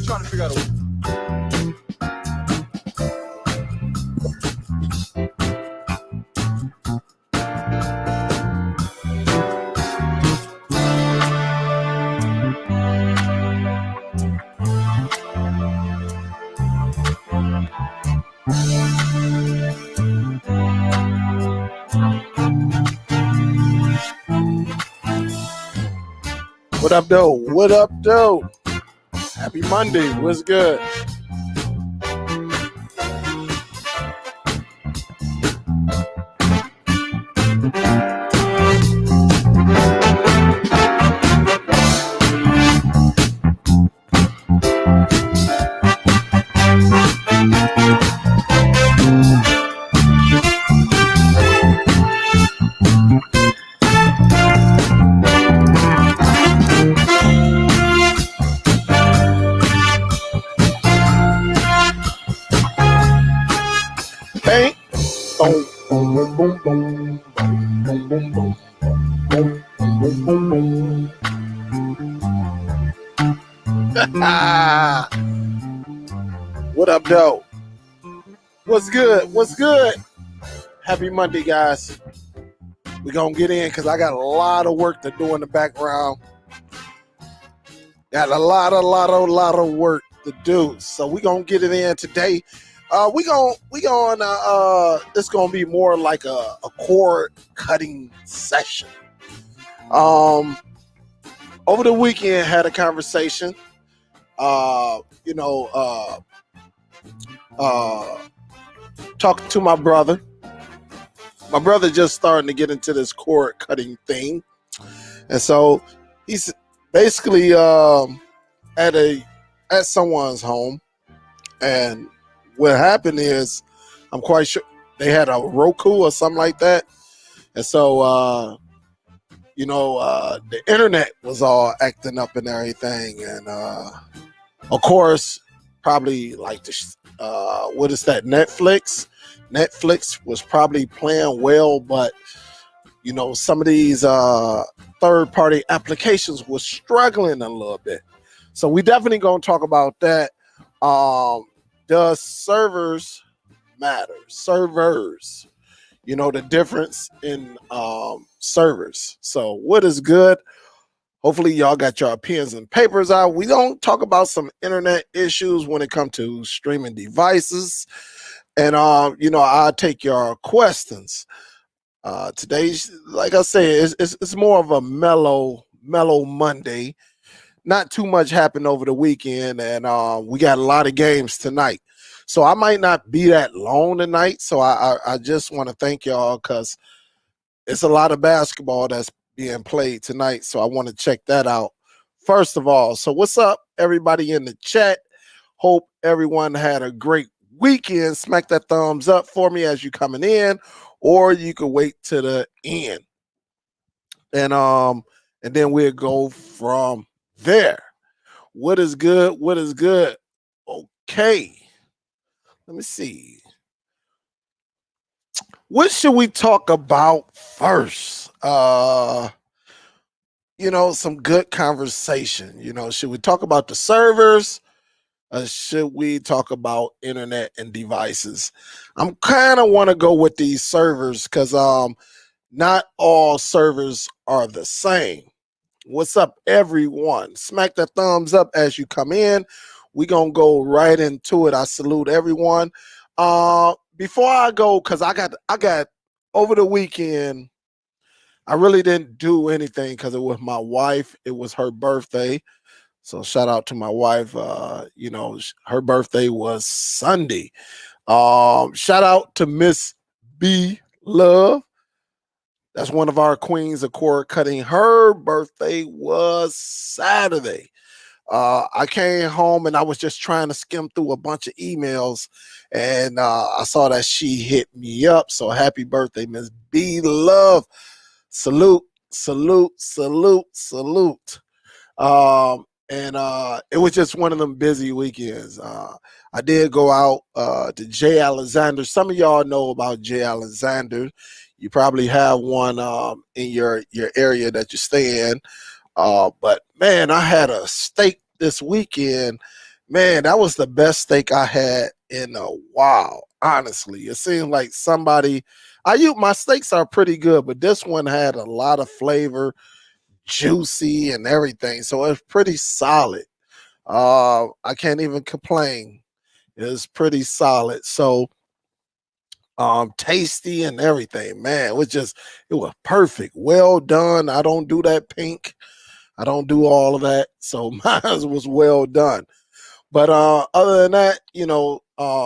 trying to figure out a What up, though? What up, though? Happy Monday. What's good? Bang. Boom, boom, boom, boom, boom, boom, boom, boom, boom, boom, boom, boom. What up, though? What's good? What's good? Happy Monday, guys. We're going to get in because I got a lot of work to do in the background. Got a lot of work to do. So we're going to get it in today. It's gonna be more like a cord cutting session. Over the weekend had a conversation. Talking to my brother. My brother just starting to get into this cord cutting thing, and so he's basically at someone's home, and what happened is, I'm quite sure they had a Roku or something like that. And so, the internet was all acting up and everything. And, of course, probably like what is that, Netflix? Netflix was probably playing well, but, some of these third-party applications was struggling a little bit. So we definitely going to talk about that. Does servers matter? Servers, the difference in servers. So what is good? Hopefully y'all got your pens and papers out. We don't talk about some internet issues when it comes to streaming devices. And, I'll take your questions. Today's, like I said, it's more of a mellow Monday. Not too much happened over the weekend, and we got a lot of games tonight. So I might not be that long tonight. So I just want to thank y'all because it's a lot of basketball that's being played tonight. So I want to check that out first of all. So what's up, everybody in the chat? Hope everyone had a great weekend. Smack that thumbs up for me as you coming in, or you can wait to the end. And then we'll go from there. What is good? What is good? Okay. Let me see. What should we talk about first? Some good conversation. Should we talk about the servers? Or should we talk about internet and devices? I'm kind of want to go with these servers because not all servers are the same. What's up, everyone? Smack that thumbs up as you come in. We're going to go right into it. I salute everyone. Before I go, because I got over the weekend, I really didn't do anything because it was my wife. It was her birthday. So shout out to my wife. Her birthday was Sunday. Shout out to Miss B Love. That's one of our queens of cord cutting. Her birthday was Saturday. I came home and I was just trying to skim through a bunch of emails, and I saw that she hit me up. So happy birthday, Miss B Love. Salute, salute, salute, salute. It was just one of them busy weekends. I did go out to J. Alexander. Some of y'all know about J. Alexander. You probably have one in your area that you stay in. But man, I had a steak this weekend, Man, that was the best steak I had in a while. Honestly, it seemed like somebody. My steaks are pretty good, but this one had a lot of flavor, juicy and everything, so it's pretty solid. I can't even complain. It's pretty solid. So tasty and everything, man. It was perfect. Well done. I don't do that pink. I don't do all of that. So mine was well done. But other than that,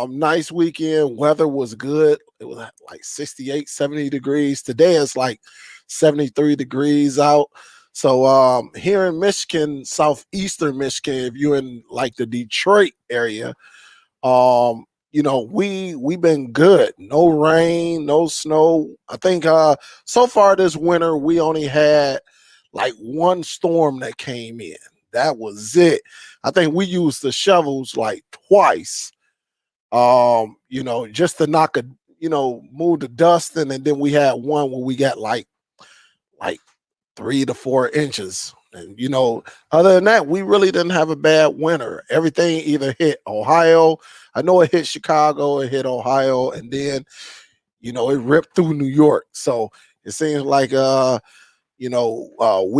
nice weekend. Weather was good. It was like 68, 70 degrees. Today it's like 73 degrees out. So here in Michigan, southeastern Michigan, if you're in like the Detroit area, we've been good. No rain, no snow. I think so far this winter we only had like one storm that came in. That was it. I think we used the shovels like twice. Just to move the dust in, and then we had one where we got like 3 to 4 inches. And other than that, we really didn't have a bad winter. Everything either hit Ohio. I know it hit Chicago, it hit Ohio, and then it ripped through New York. So it seems like we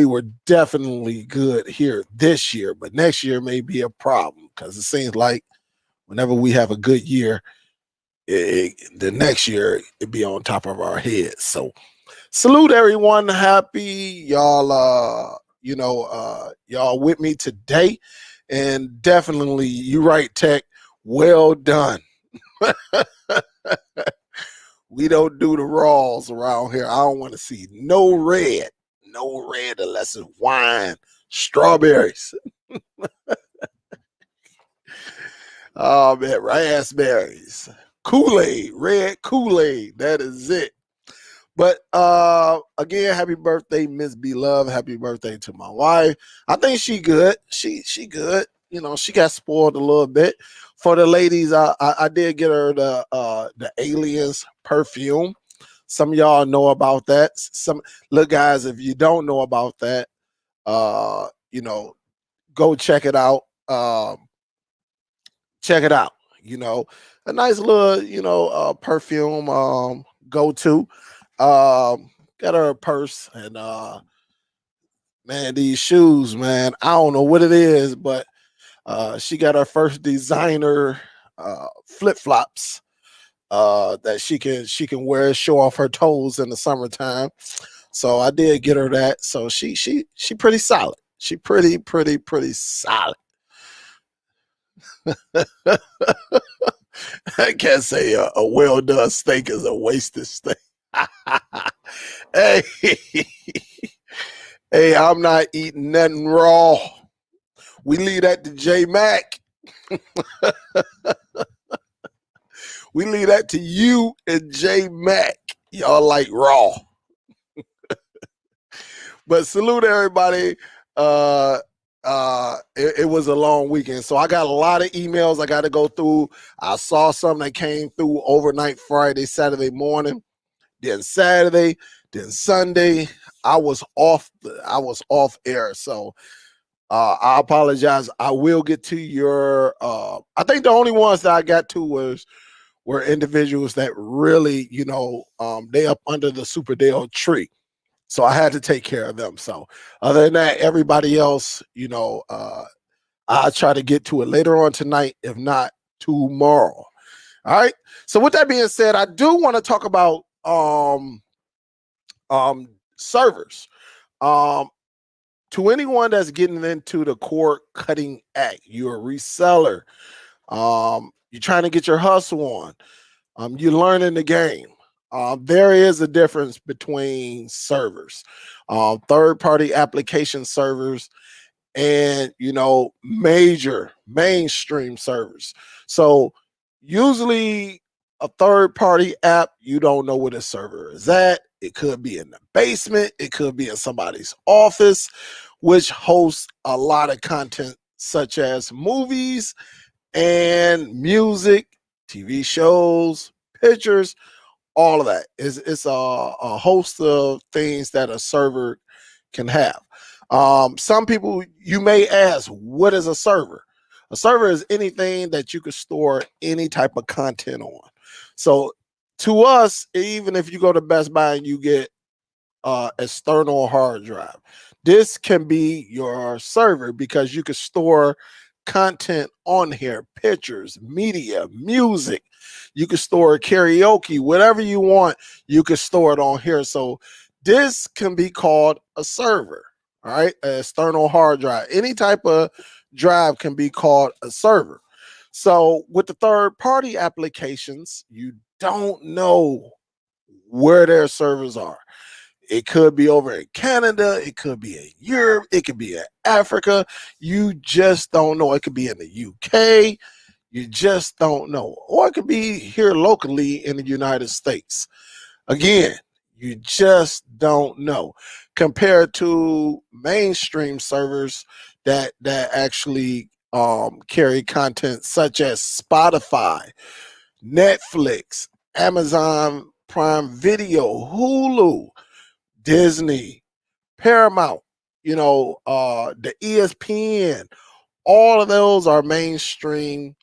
were definitely good here this year, but next year may be a problem because it seems like whenever we have a good year, the next year it be on top of our heads. So salute everyone. Happy y'all y'all with me today. And definitely you right, Tech. Well done. We don't do the raws around here. I don't want to see no red unless it's wine, strawberries. Oh man, raspberries, Kool-Aid, red Kool-Aid. That is it. But again, happy birthday, Miss Beloved. Happy birthday to my wife. I think she good. She good. She got spoiled a little bit. For the ladies, I did get her the Aliens perfume. Some of y'all know about that. Some look, guys, if you don't know about that, go check it out. Check it out. A nice little perfume go to. Got her a purse and man, these shoes, man. I don't know what it is, but she got her first designer flip-flops that she can wear, show off her toes in the summertime. So I did get her that. So she pretty solid. She pretty solid. I can't say a well done steak is a wasted steak. Hey, hey, I'm not eating nothing raw. We leave that to J Mac. We leave that to you and J Mac. Y'all like raw. But salute everybody. It was a long weekend, so I got a lot of emails I got to go through. I saw some that came through overnight Friday, Saturday morning, then Saturday, then Sunday. I was off air, so I apologize. I will get to your I think the only ones that I got to were individuals that really, they up under the Superdell tree. So I had to take care of them. So other than that, everybody else, I'll try to get to it later on tonight, if not tomorrow. All right. So with that being said, I do want to talk about servers. To anyone that's getting into the cord cutting act, you're a reseller. You're trying to get your hustle on. You're learning the game. There is a difference between servers, third-party application servers, and major mainstream servers. So usually a third-party app, you don't know where the server is at. It could be in the basement. It could be in somebody's office, which hosts a lot of content such as movies and music, TV shows, pictures, all of that. It's a host of things that a server can have. Some people, you may ask, what is a server? A server is anything that you could store any type of content on. So to us, even if you go to Best Buy and you get external hard drive, this can be your server because you can store content on here, pictures, media, music. You can store karaoke, whatever you want, you can store it on here. So this can be called a server. All right, an external hard drive. Any type of drive can be called a server. So with the third party applications, you don't know where their servers are. It could be over in Canada. It could be in Europe. It could be in Africa. You just don't know. It could be in the UK. You just don't know. Or it could be here locally in the United States. Again, you just don't know. Compared to mainstream servers that actually carry content such as Spotify, Netflix, Amazon Prime Video, Hulu, Disney, Paramount, the ESPN, all of those are mainstream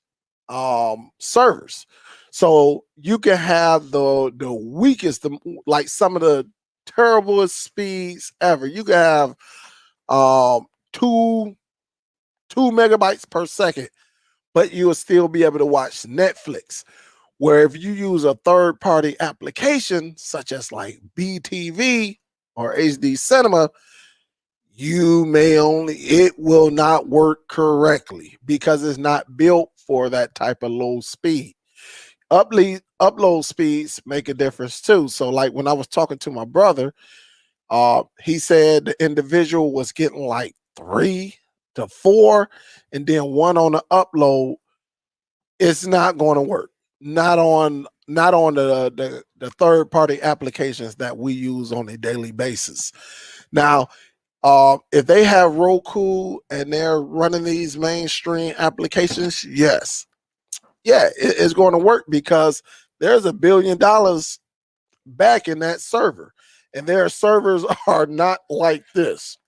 servers. So you can have the weakest, like some of the terriblest speeds ever. You can have two megabytes per second, but you will still be able to watch Netflix. Where if you use a third party application such as like BTV or HD Cinema, it will not work correctly because it's not built for that type of low speed. Upload speeds make a difference too. So like when I was talking to my brother, he said the individual was getting like 3 to 4 and then 1 on the upload. It's not going to work. Not on the third party applications that we use on a daily basis. Now, if they have Roku and they're running these mainstream applications, yes, yeah, it's going to work because there's $1 billion back in that server, and their servers are not like this.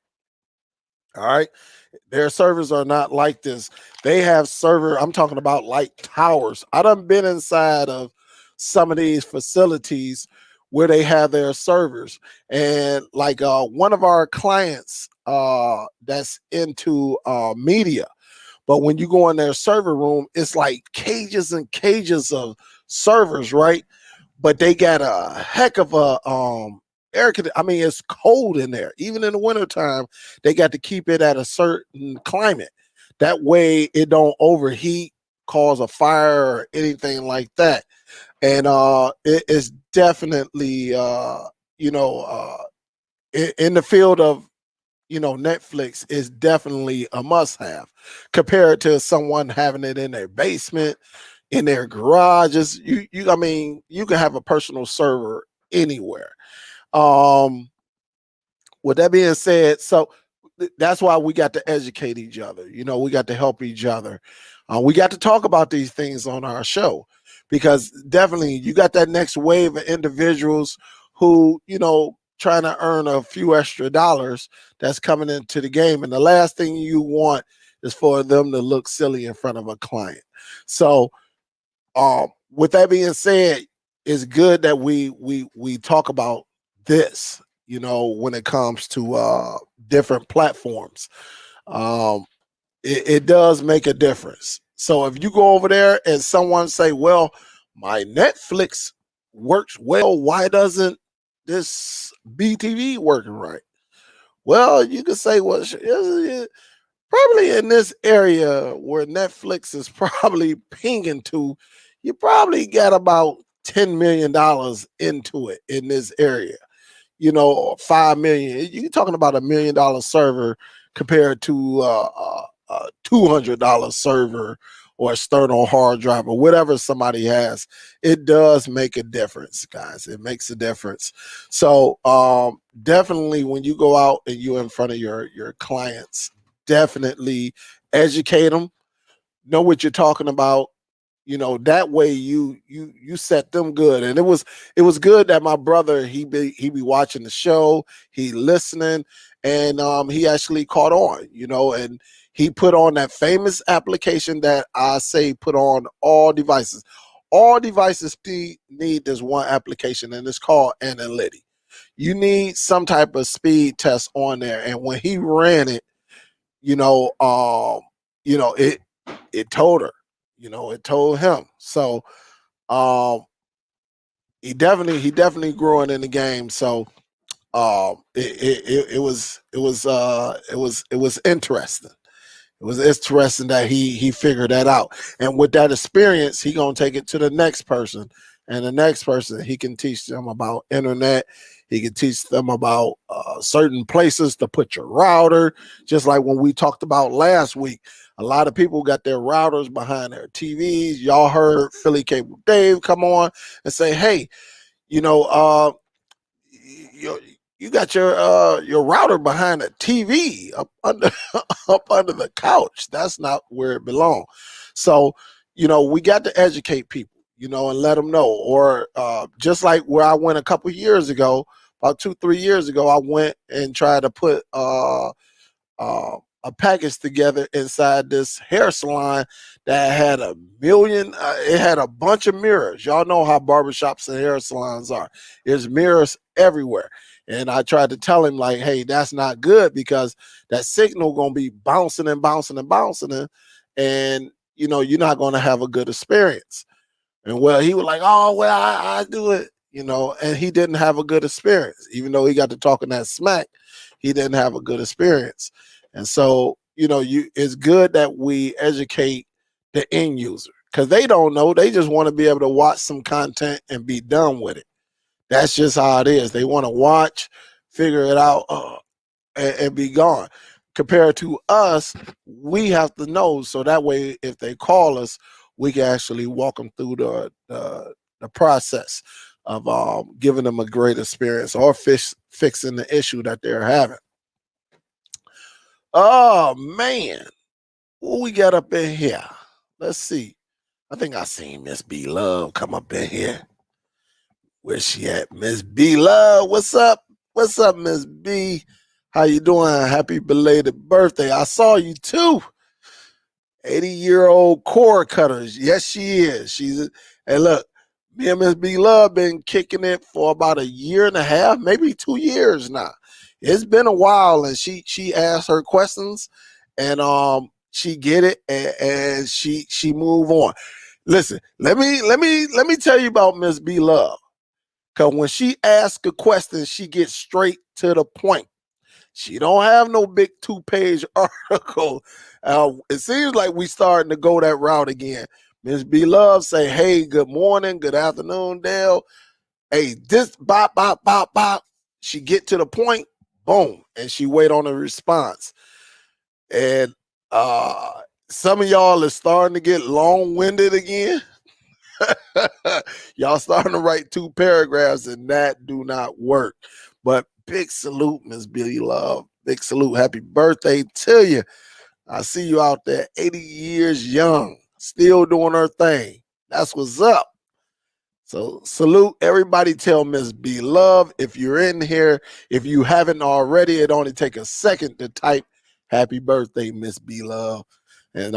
All right. Their servers are not like this. They have I'm talking about like towers. I done been inside of some of these facilities where they have their servers. And like one of our clients that's into media, but when you go in their server room, it's like cages and cages of servers, right? But they got a heck of a I mean, it's cold in there. Even in the wintertime, they got to keep it at a certain climate. That way it don't overheat, cause a fire or anything like that. And it is definitely in the field of Netflix is definitely a must-have compared to someone having it in their basement, in their garages. I mean, you can have a personal server anywhere. With that being said, so that's why we got to educate each other. We got to help each other. We got to talk about these things on our show because definitely you got that next wave of individuals who, trying to earn a few extra dollars that's coming into the game. And the last thing you want is for them to look silly in front of a client. So with that being said, it's good that we talk about this, when it comes to different platforms. It does make a difference. So if you go over there and someone say, well, my Netflix works well, why doesn't this BTV working right? Well, you could say, well, probably in this area where Netflix is probably pinging to, you probably got about $10 million into it in this area. 5 million. You're talking about $1 million server compared to a $200 server or external hard drive or whatever somebody has. It does make a difference, guys. It makes a difference. So definitely when you go out and you're in front of your clients, definitely educate them, know what you're talking about. That way you set them good. And it was good that my brother, he be watching the show, he listening, and he actually caught on, and He put on that famous application that I say put on all devices. All devices need this one application, and it's called Analytics. You need some type of speed test on there. And when he ran it, you know, it told her, it told him. So um, he definitely growing in the game. So it was interesting. It was interesting that he figured that out, and with that experience, he gonna take it to the next person, and the next person he can teach them about internet. He can teach them about certain places to put your router, just like when we talked about last week. A lot of people got their routers behind their TVs. Y'all heard Philly Cable Dave come on and say, "Hey, you know, you, you got your router behind a TV up under up under the couch. That's not where it belongs." So, we got to educate people, and let them know. Or just like where I went a couple years ago, about 2-3 years ago, I went and tried to put a package together inside this hair salon that had a million. It had a bunch of mirrors. Y'all know how barbershops and hair salons are. There's mirrors everywhere. And I tried to tell him, like, hey, that's not good, because that signal gonna be bouncing and bouncing and bouncing, and you're not gonna have a good experience. And well, he was like, oh well, I do it, and he didn't have a good experience. Even though he got to talking that smack, he didn't have a good experience. And so, it's good that we educate the end user, because they don't know. They just want to be able to watch some content and be done with it. That's just how it is. They want to watch, figure it out, and be gone. Compared to us, we have to know, so that way, if they call us, we can actually walk them through the process of giving them a great experience, or fixing the issue that they're having. Oh man, what we got up in here? Let's see. I think I seen Miss B Love come up in here. Where's she at? Miss B Love, what's up? What's up, Miss B? How you doing? Happy belated birthday. I saw you too. 80-year-old cord cutters. Yes, she is. Hey, look, me and Miss B Love been kicking it for about a year and a half, maybe 2 years now. It's been a while, and she asked her questions, and she get it, and she move on. Listen, let me tell you about Miss B Love. Because when she asks a question, she gets straight to the point. She don't have no big 2-page article. It seems like we starting to go that route again. Miss B Love say, hey, good morning, good afternoon, Dale. Hey, this bop, bop, bop, bop. She get to the point, boom, and she wait on a response. And some of y'all is starting to get long-winded again. Y'all starting to write 2 paragraphs, and that do not work. But big salute, Miss Billy Love. Big salute. Happy birthday to you. I see you out there, 80 years young, still doing her thing. That's what's up. So salute everybody. Tell Miss B Love, if you're in here, if you haven't already, it only take a second to type happy birthday, Miss B Love. And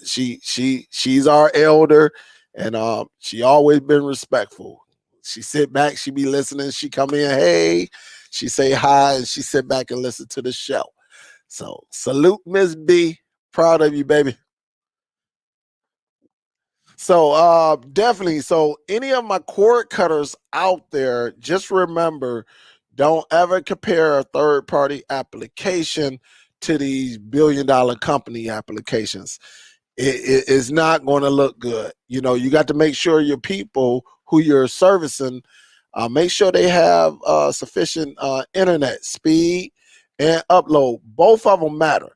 she's our elder, and she always been respectful. She sit back, she be listening, she come in, hey, she say hi, and she sit back and listen to the show. So salute, Miss B. Proud of you, baby. So definitely. So any of my cord cutters out there, just remember, don't ever compare a third-party application to these billion-dollar company applications. It is not going to look good. You got to make sure your people who you're servicing, make sure they have sufficient internet speed and upload. Both of them matter.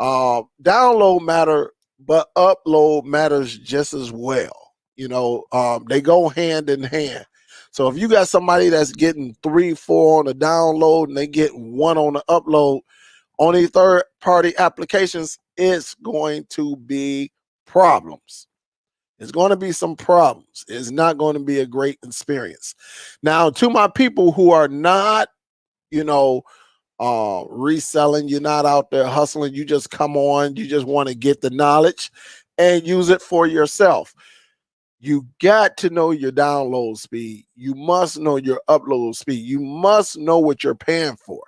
Download matter, but upload matters just as well. They go hand in hand. So if you got somebody that's getting 3, 4 on the download, and they get 1 on the upload, on these third-party applications, it's going to be problems. It's going to be some problems. It's not going to be a great experience. Now, to my people who are not, reselling. You're not out there hustling. You just come on. You just want to get the knowledge and use it for yourself. You got to know your download speed. You must know your upload speed. You must know what you're paying for.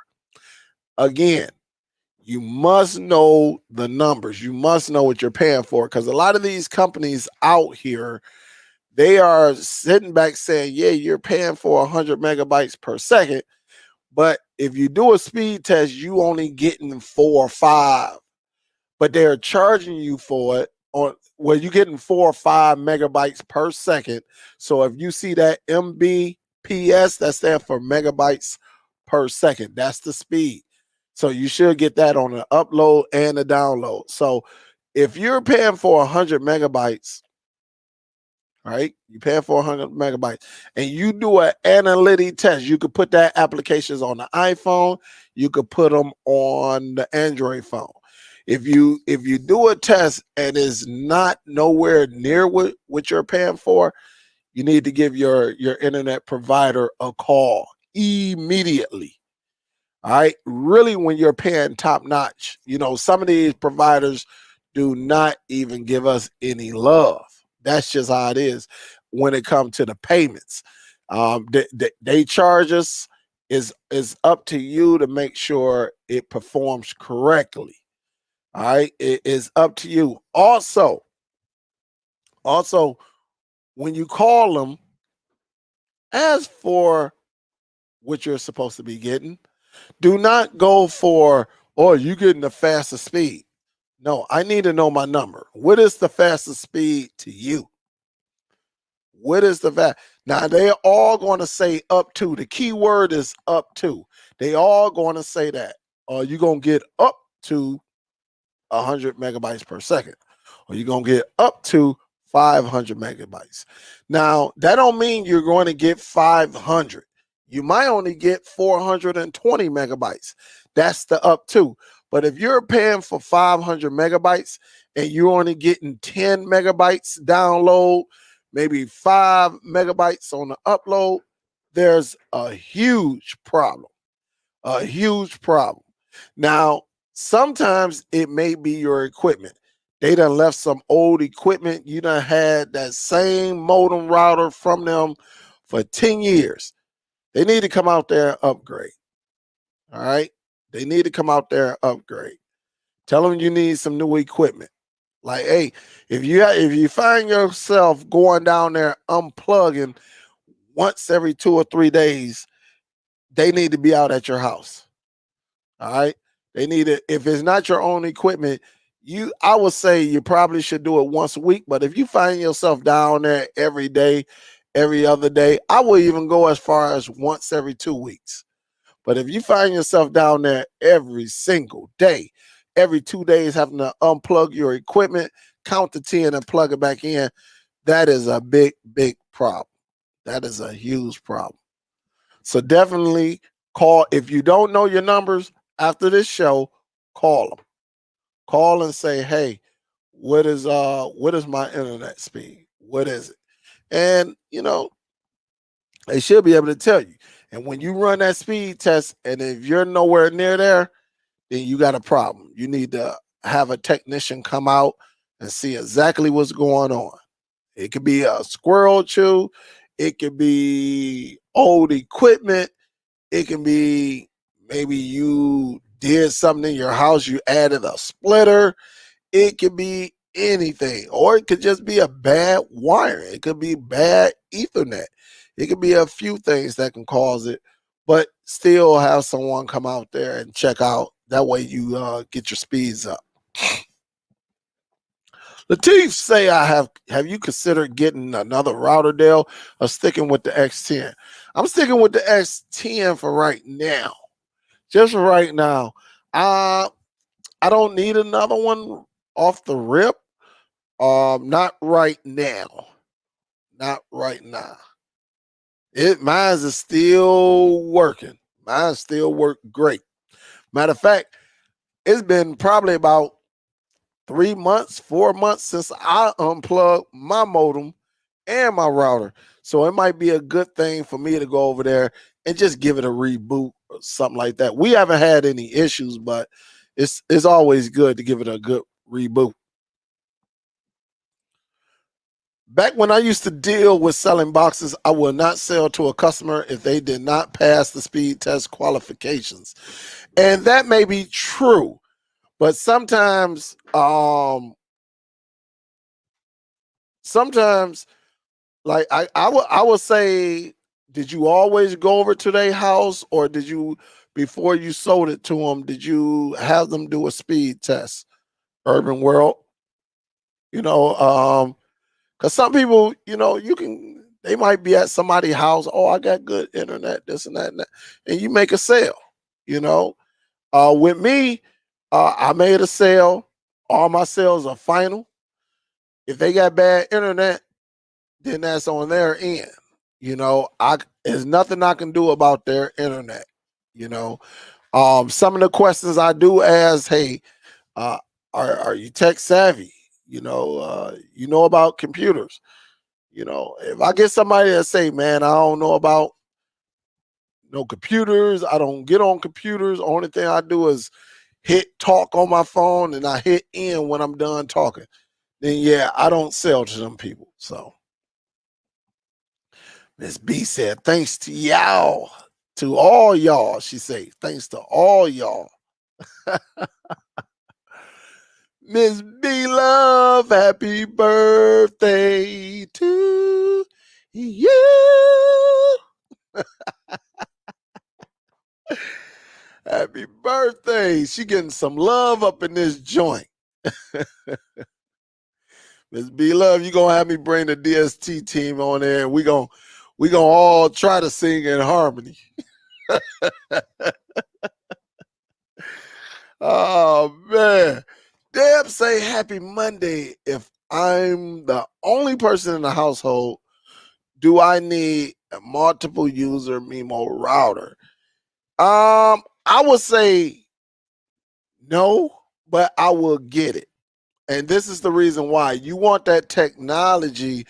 Again, you must know the numbers. You must know what you're paying for, because a lot of these companies out here, they are sitting back saying, yeah, you're paying for 100 megabytes per second. But if you do a speed test, you only getting 4 or 5. But they're charging you for it on where you're getting 4 or 5 megabytes per second. So if you see that Mbps, that stands for megabytes per second. That's the speed. So you should get that on the upload and the download. So if you're paying for 100 megabytes, right? You pay for 100 megabytes and you do an analytic test. You could put that applications on the iPhone. You could put them on the Android phone. If you do a test and is not nowhere near what you're paying for, you need to give your internet provider a call immediately. All right. Really, when you're paying top notch, some of these providers do not even give us any love. That's just how it is when it comes to the payments. They charge us. Is up to you to make sure it performs correctly. All right. It is up to you. Also, when you call them, ask for what you're supposed to be getting. Do not go for, oh, you getting the fastest speed. No, I need to know my number. What is the fastest speed to you? What is the fast? Now, they're all going to say up to. The key word is up to. They all going to say that. Or you're going to get up to 100 megabytes per second. Or you're going to get up to 500 megabytes. Now, that don't mean you're going to get 500. You might only get 420 megabytes. That's the up to. But if you're paying for 500 megabytes and you're only getting 10 megabytes download, maybe 5 megabytes on the upload, there's a huge problem. A huge problem. Now, sometimes it may be your equipment. They done left some old equipment. You done had that same modem router from them for 10 years. They need to come out there and upgrade. All right. They need to come out there and upgrade. Tell them you need some new equipment. Like, hey, if you find yourself going down there unplugging once every 2 or 3 days, they need to be out at your house. All right. They need it. If it's not your own equipment, I would say you probably should do it once a week. But if you find yourself down there every day, every other day, I would even go as far as once every 2 weeks. But if you find yourself down there every single day, every 2 days having to unplug your equipment, count to 10 and plug it back in, that is a big, big problem. That is a huge problem. So definitely call. If you don't know your numbers after this show, call them. Call and say, hey, what is my internet speed? What is it? And they should be able to tell you. And when you run that speed test, and if you're nowhere near there, then you got a problem. You need to have a technician come out and see exactly what's going on. It could be a squirrel chew. It could be old equipment. It can be maybe you did something in your house. You added a splitter. It could be anything. Or it could just be a bad wiring. It could be bad Ethernet. It could be a few things that can cause it, but still have someone come out there and check out. That way you get your speeds up. Latif say, have you considered getting another router, Dale, or sticking with the X10? I'm sticking with the X10 for right now. Just for right now. I don't need another one off the rip. Not right now. Not right now. Mine is still working. Mine still work great. Matter of fact, it's been probably about 3 months, 4 months since I unplugged my modem and my router. So it might be a good thing for me to go over there and just give it a reboot something like that. We haven't had any issues, but it's always good to give it a good reboot. Back when I used to deal with selling boxes, I would not sell to a customer if they did not pass the speed test qualifications. And that may be true, but sometimes like I would say, did you always go over to their house, or did you, before you sold it to them, did you have them do a speed test? Urban World, because some people, they might be at somebody's house. Oh, I got good internet, this and that, and you make a sale. With me, I made a sale. All my sales are final. If they got bad internet, then that's on their end. There's nothing I can do about their internet. Some of the questions I do ask, hey, are you tech savvy? You know about computers. If I get somebody that say, man, I don't know about no computers, I don't get on computers. Only thing I do is hit talk on my phone and I hit end when I'm done talking. Then yeah, I don't sell to them people. So Miss B said, thanks to y'all, to all y'all. She say, thanks to all y'all. Miss B Love, happy birthday to you. Happy birthday. She getting some love up in this joint. Miss B Love, you gonna have me bring the DST team on there, and we gonna all try to sing in harmony. Oh man. Deb say happy Monday. If I'm the only person in the household, do I need a multiple user MIMO router? I would say no, but I will get it. And this is the reason why. You want that technology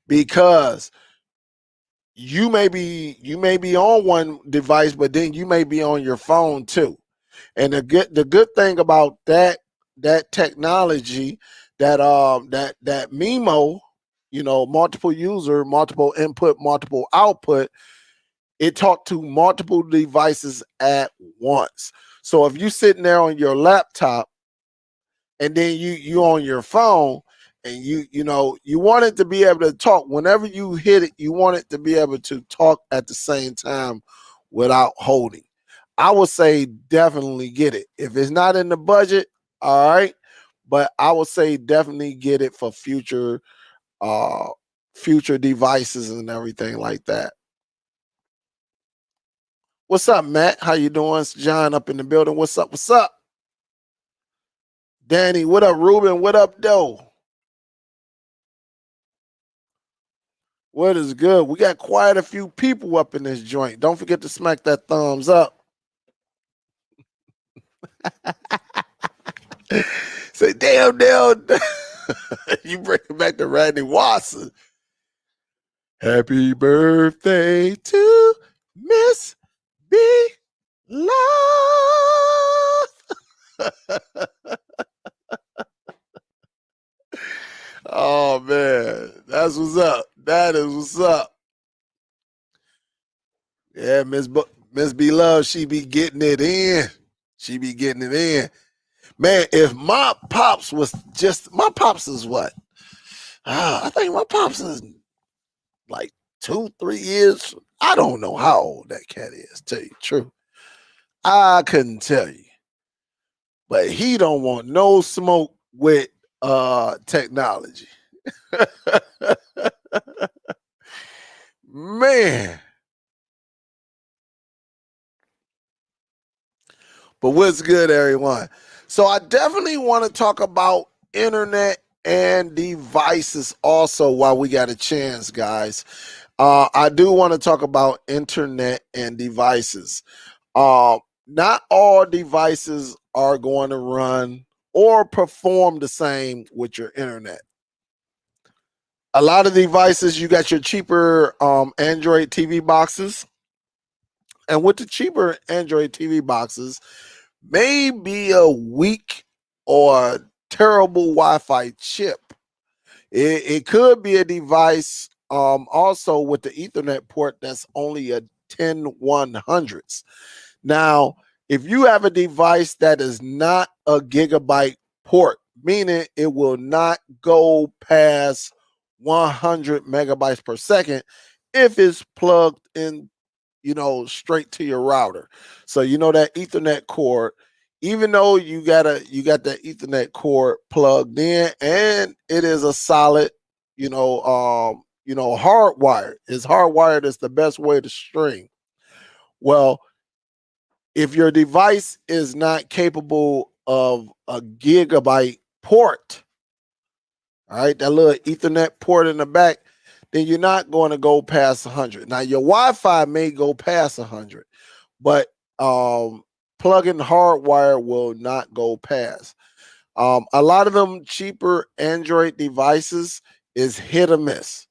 because you may be on one device, but then you may be on your phone too. And the good thing about that technology, that MIMO, multiple user, multiple input, multiple output, it talked to multiple devices at once. So if you're sitting there on your laptop and then you on your phone and you want it to be able to talk whenever you hit it, you want it to be able to talk at the same time without holding. I would say definitely get it. If it's not in the budget, all right, but I would say definitely get it for future devices and everything like that. What's up, Matt? How you doing? It's John up in the building. What's up? What's up? Danny, what up? Ruben, what up, Doe? What is good? We got quite a few people up in this joint. Don't forget to smack that thumbs up. Say, damn. You bring it back to Randy Watson. Happy birthday to Miss B Love. Oh man, that's what's up. That is what's up. Yeah, Miss B Love, she be getting it in. She be getting it in. Man, if my pops is what? I think my pops is like 2-3 years. I don't know how old that cat is, tell you the truth. I couldn't tell you. But he don't want no smoke with technology. Man. But what's good, everyone? So I definitely want to talk about internet and devices also while we got a chance, guys. I do want to talk about internet and devices. Not all devices are going to run or perform the same with your internet. A lot of devices, you got your cheaper Android TV boxes. And with the cheaper Android TV boxes, maybe a weak or terrible Wi-Fi chip. It could be a device also with the Ethernet port that's only a 10/100ths. Now, if you have a device that is not a gigabyte port, meaning it will not go past 100 megabytes per second if it's plugged in, straight to your router. So that Ethernet cord, even though you got that Ethernet cord plugged in and it is a solid, hardwired. It's hardwired is the best way to stream. Well, if your device is not capable of a gigabyte port, all right, that little Ethernet port in the back, then you're not going to go past 100. Now, your Wi-Fi may go past 100, but plug-in hardwire will not go past. A lot of them cheaper Android devices is hit or miss.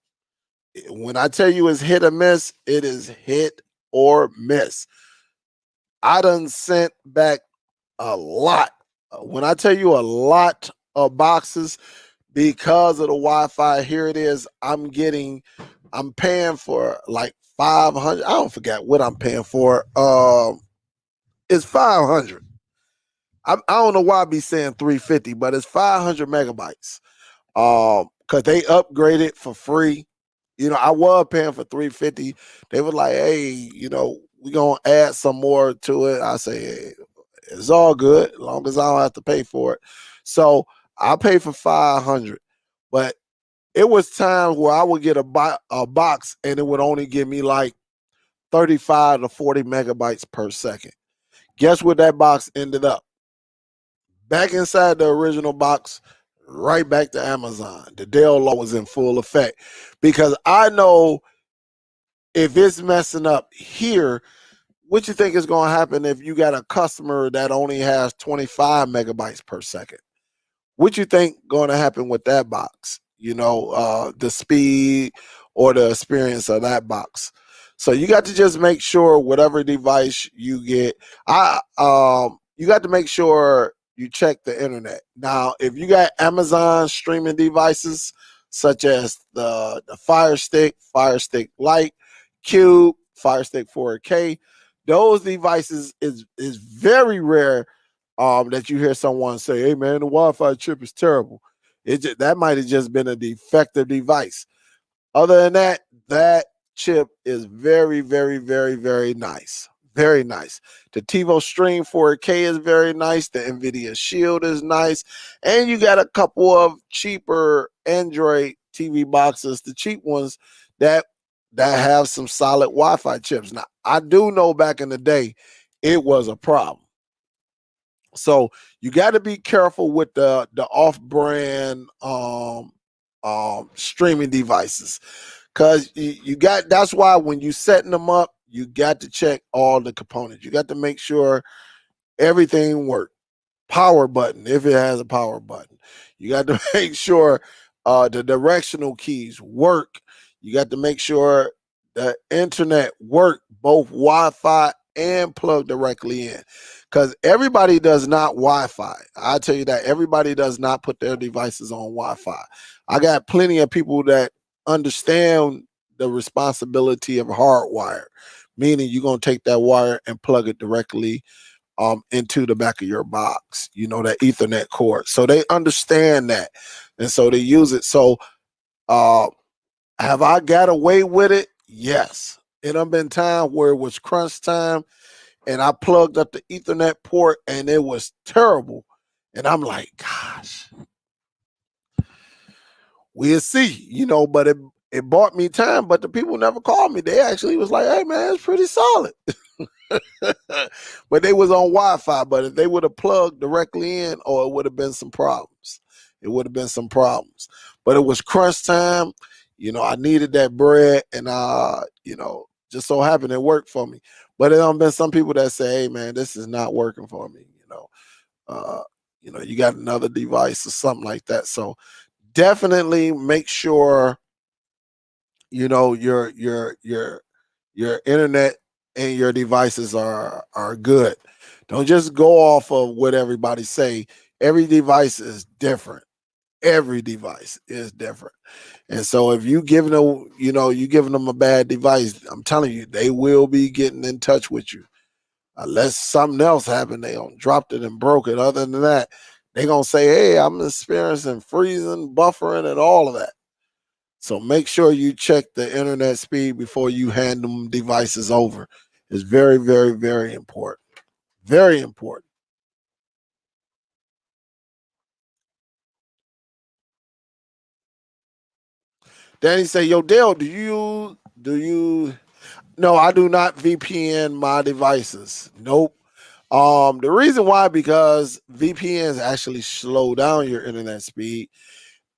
When I tell you it's hit or miss, it is hit or miss. I done sent back a lot. When I tell you a lot of boxes because of the Wi-Fi, here it is. I'm paying for like 500. I don't forget what I'm paying for. It's 500. I don't know why I be saying 350, but it's 500 megabytes. Because they upgraded for free. I was paying for 350. They were like, hey, we gonna add some more to it. I say, hey, it's all good as long as I don't have to pay for it. So I pay for 500. But it was times where I would get a box and it would only give me like 35 to 40 megabytes per second. Guess what that box ended up? Back inside the original box, right back to Amazon. The Dell law was in full effect because I know if it's messing up here, what you think is going to happen if you got a customer that only has 25 megabytes per second? What you think going to happen with that box? The speed or the experience of that box. So you got to just make sure whatever device you get, you got to make sure you check the internet. Now, if you got Amazon streaming devices such as the Fire Stick, Fire Stick Lite, Cube, Fire Stick 4K, those devices is very rare that you hear someone say, "Hey man, the Wi-Fi chip is terrible." That might have just been a defective device. Other than that, that chip is very, very, very, very nice. Very nice. The TiVo Stream 4K is very nice. The NVIDIA Shield is nice. And you got a couple of cheaper Android TV boxes, the cheap ones that have some solid Wi-Fi chips. Now, I do know back in the day, it was a problem. So you got to be careful with the off-brand streaming devices, because you got. That's why when you setting them up, you got to check all the components. You got to make sure everything works. Power button, if it has a power button, you got to make sure the directional keys work. You got to make sure the internet work, both Wi-Fi and plug directly in, because everybody does not Wi-Fi. I tell you that everybody does not put their devices on Wi-Fi. I got plenty of people that understand the responsibility of hardwire, meaning you're going to take that wire and plug it directly into the back of your box, that Ethernet cord. So they understand that. And so they use it. So have I got away with it? Yes. It done been time where it was crunch time and I plugged up the Ethernet port and it was terrible. And I'm like, gosh, we'll see, but it bought me time, but the people never called me. They actually was like, hey man, it's pretty solid. But they was on Wi-Fi. But if they would have plugged directly in, or it would have been some problems. It would have been some problems. But it was crunch time. I needed that bread, and just so happened it worked for me. But there been some people that say, "Hey, man, this is not working for me." You got another device or something like that. So definitely make sure your internet and your devices are good. Don't just go off of what everybody say. Every device is different. Every device is different. And so if you giving them, you giving them a bad device, I'm telling you, they will be getting in touch with you. Unless something else happened, they don't dropped it and broke it. Other than that, they gonna say, hey, I'm experiencing freezing, buffering, and all of that. So make sure you check the internet speed before you hand them devices over. It's very, very, very important. Very important. Danny say, yo, Dale, do you no, I do not VPN my devices. Nope. The reason why, because VPNs actually slow down your internet speed,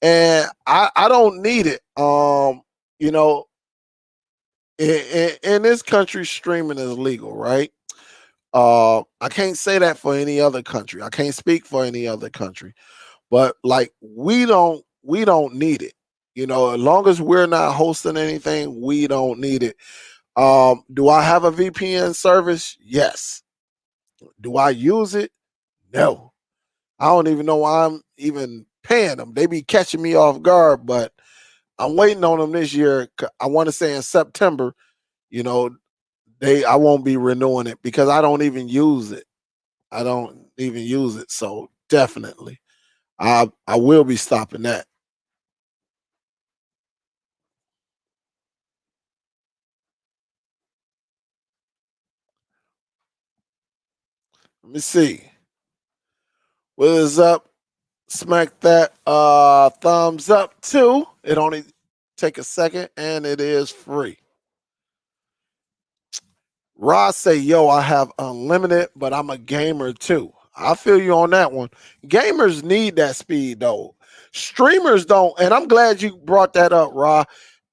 and I don't need it. You know, in this country, streaming is legal, right? I can't say that for any other country. I can't speak for any other country, but like we don't need it. As long as we're not hosting anything, we don't need it. Do I have a VPN service? Yes. Do I use it? No. I don't even know why I'm even paying them. They be catching me off guard, but I'm waiting on them this year. I want to say in September, you know, I won't be renewing it because I don't even use it. I don't even use it. So definitely. I will be stopping that. Let me see. What is up? Smack that thumbs up too. It only take a second and it is free. Ross say, yo, I have unlimited, but I'm a gamer too. I feel you on that one. Gamers need that speed though. Streamers don't, and I'm glad you brought that up, Ra.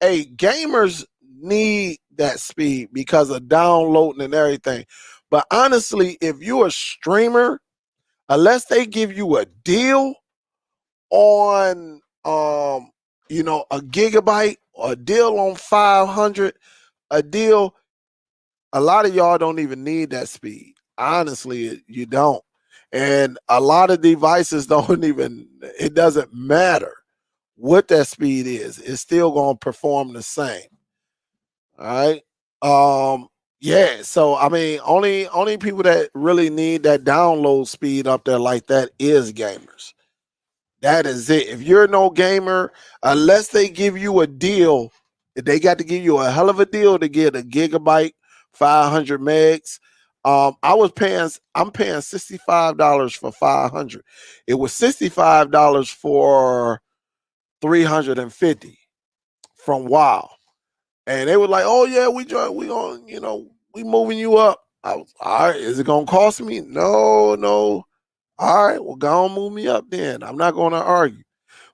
Hey, gamers need that speed because of downloading and everything. But honestly, if you're a streamer, unless they give you a deal on a gigabyte or a deal on 500, a deal, a lot of y'all don't even need that speed. Honestly, you don't. And a lot of devices don't even, it doesn't matter what that speed is. It's still going to perform the same. All right. Yeah, so I mean, only people that really need that download speed up there like that is gamers. That is it. If you're no gamer, unless they give you a deal, they got to give you a hell of a deal to get a gigabyte, 500 megs. I'm paying $65 for 500. It was $65 for 350 from Wow. And they were like, oh yeah, we on, we moving you up. I was, all right, is it gonna cost me? No, no. All right, well, go on, move me up then. I'm not gonna argue.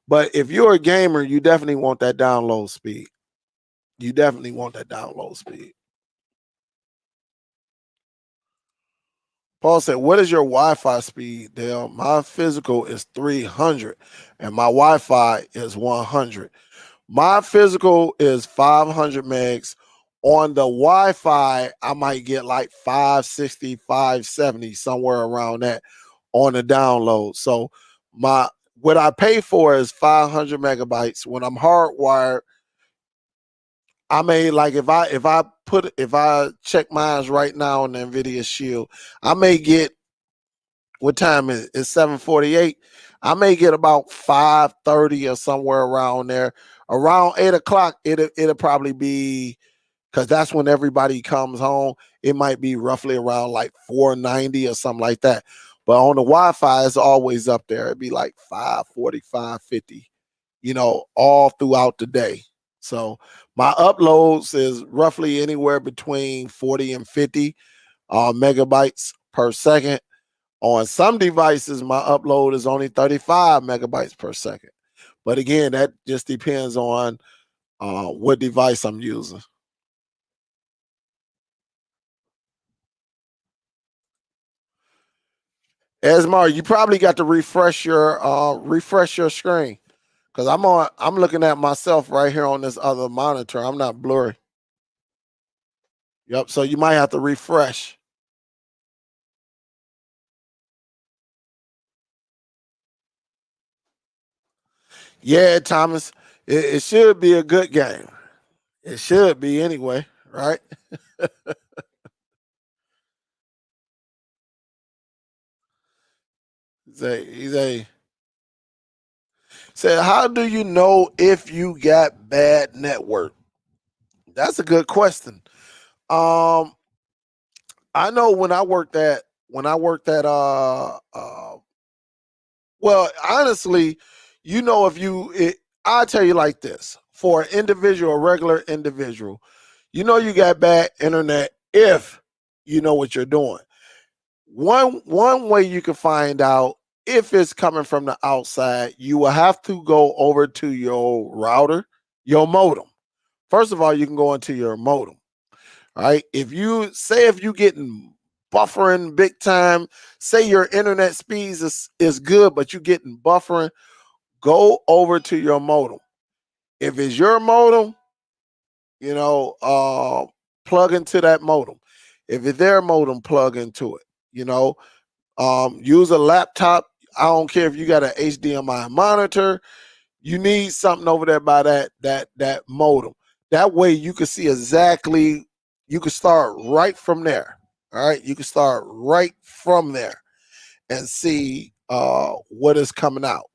But if you're a gamer, you definitely want that download speed. You definitely want that download speed. Paul said, what is your Wi-Fi speed, Dale? My physical is 300 and my Wi-Fi is 100. My physical is 500 megs. On the Wi-Fi, I might get like 560, 570, somewhere around that on the download. So my what I pay for is 500 megabytes. When I'm hardwired, I may like if I check mines right now on the Nvidia Shield, I may get what time is it? It's 7:48. I may get about 5:30 or somewhere around there. Around 8 o'clock, it'll probably be because that's when everybody comes home. It might be roughly around like 490 or something like that. But on the Wi-Fi, it's always up there. It'd be like 540, 550, all throughout the day. So my uploads is roughly anywhere between 40 and 50 megabytes per second. On some devices, my upload is only 35 megabytes per second. But again, that just depends on what device I'm using. Esmar, you probably got to refresh your screen because I'm looking at myself right here on this other monitor. I'm not blurry. Yep. So you might have to refresh. Yeah, Thomas. It should be a good game. It should be anyway, right? He's a said, how do you know if you got bad network? That's a good question. Um, I know when I worked at well, honestly, if I'll tell you like this. For an individual, a regular individual, you got bad internet if you know what you're doing. One way you can find out if it's coming from the outside, you will have to go over to your router, your modem. First of all, you can go into your modem. All right. If you getting buffering big time, say your internet speeds is good, but you getting buffering, go over to your modem. If it's your modem, you know, plug into that modem. If it's their modem, plug into it. You know, use a laptop. I don't care if you got an HDMI monitor. You need something over there by that modem. That way you can see exactly. You can start right from there. All right, you can start right from there and see what is coming out.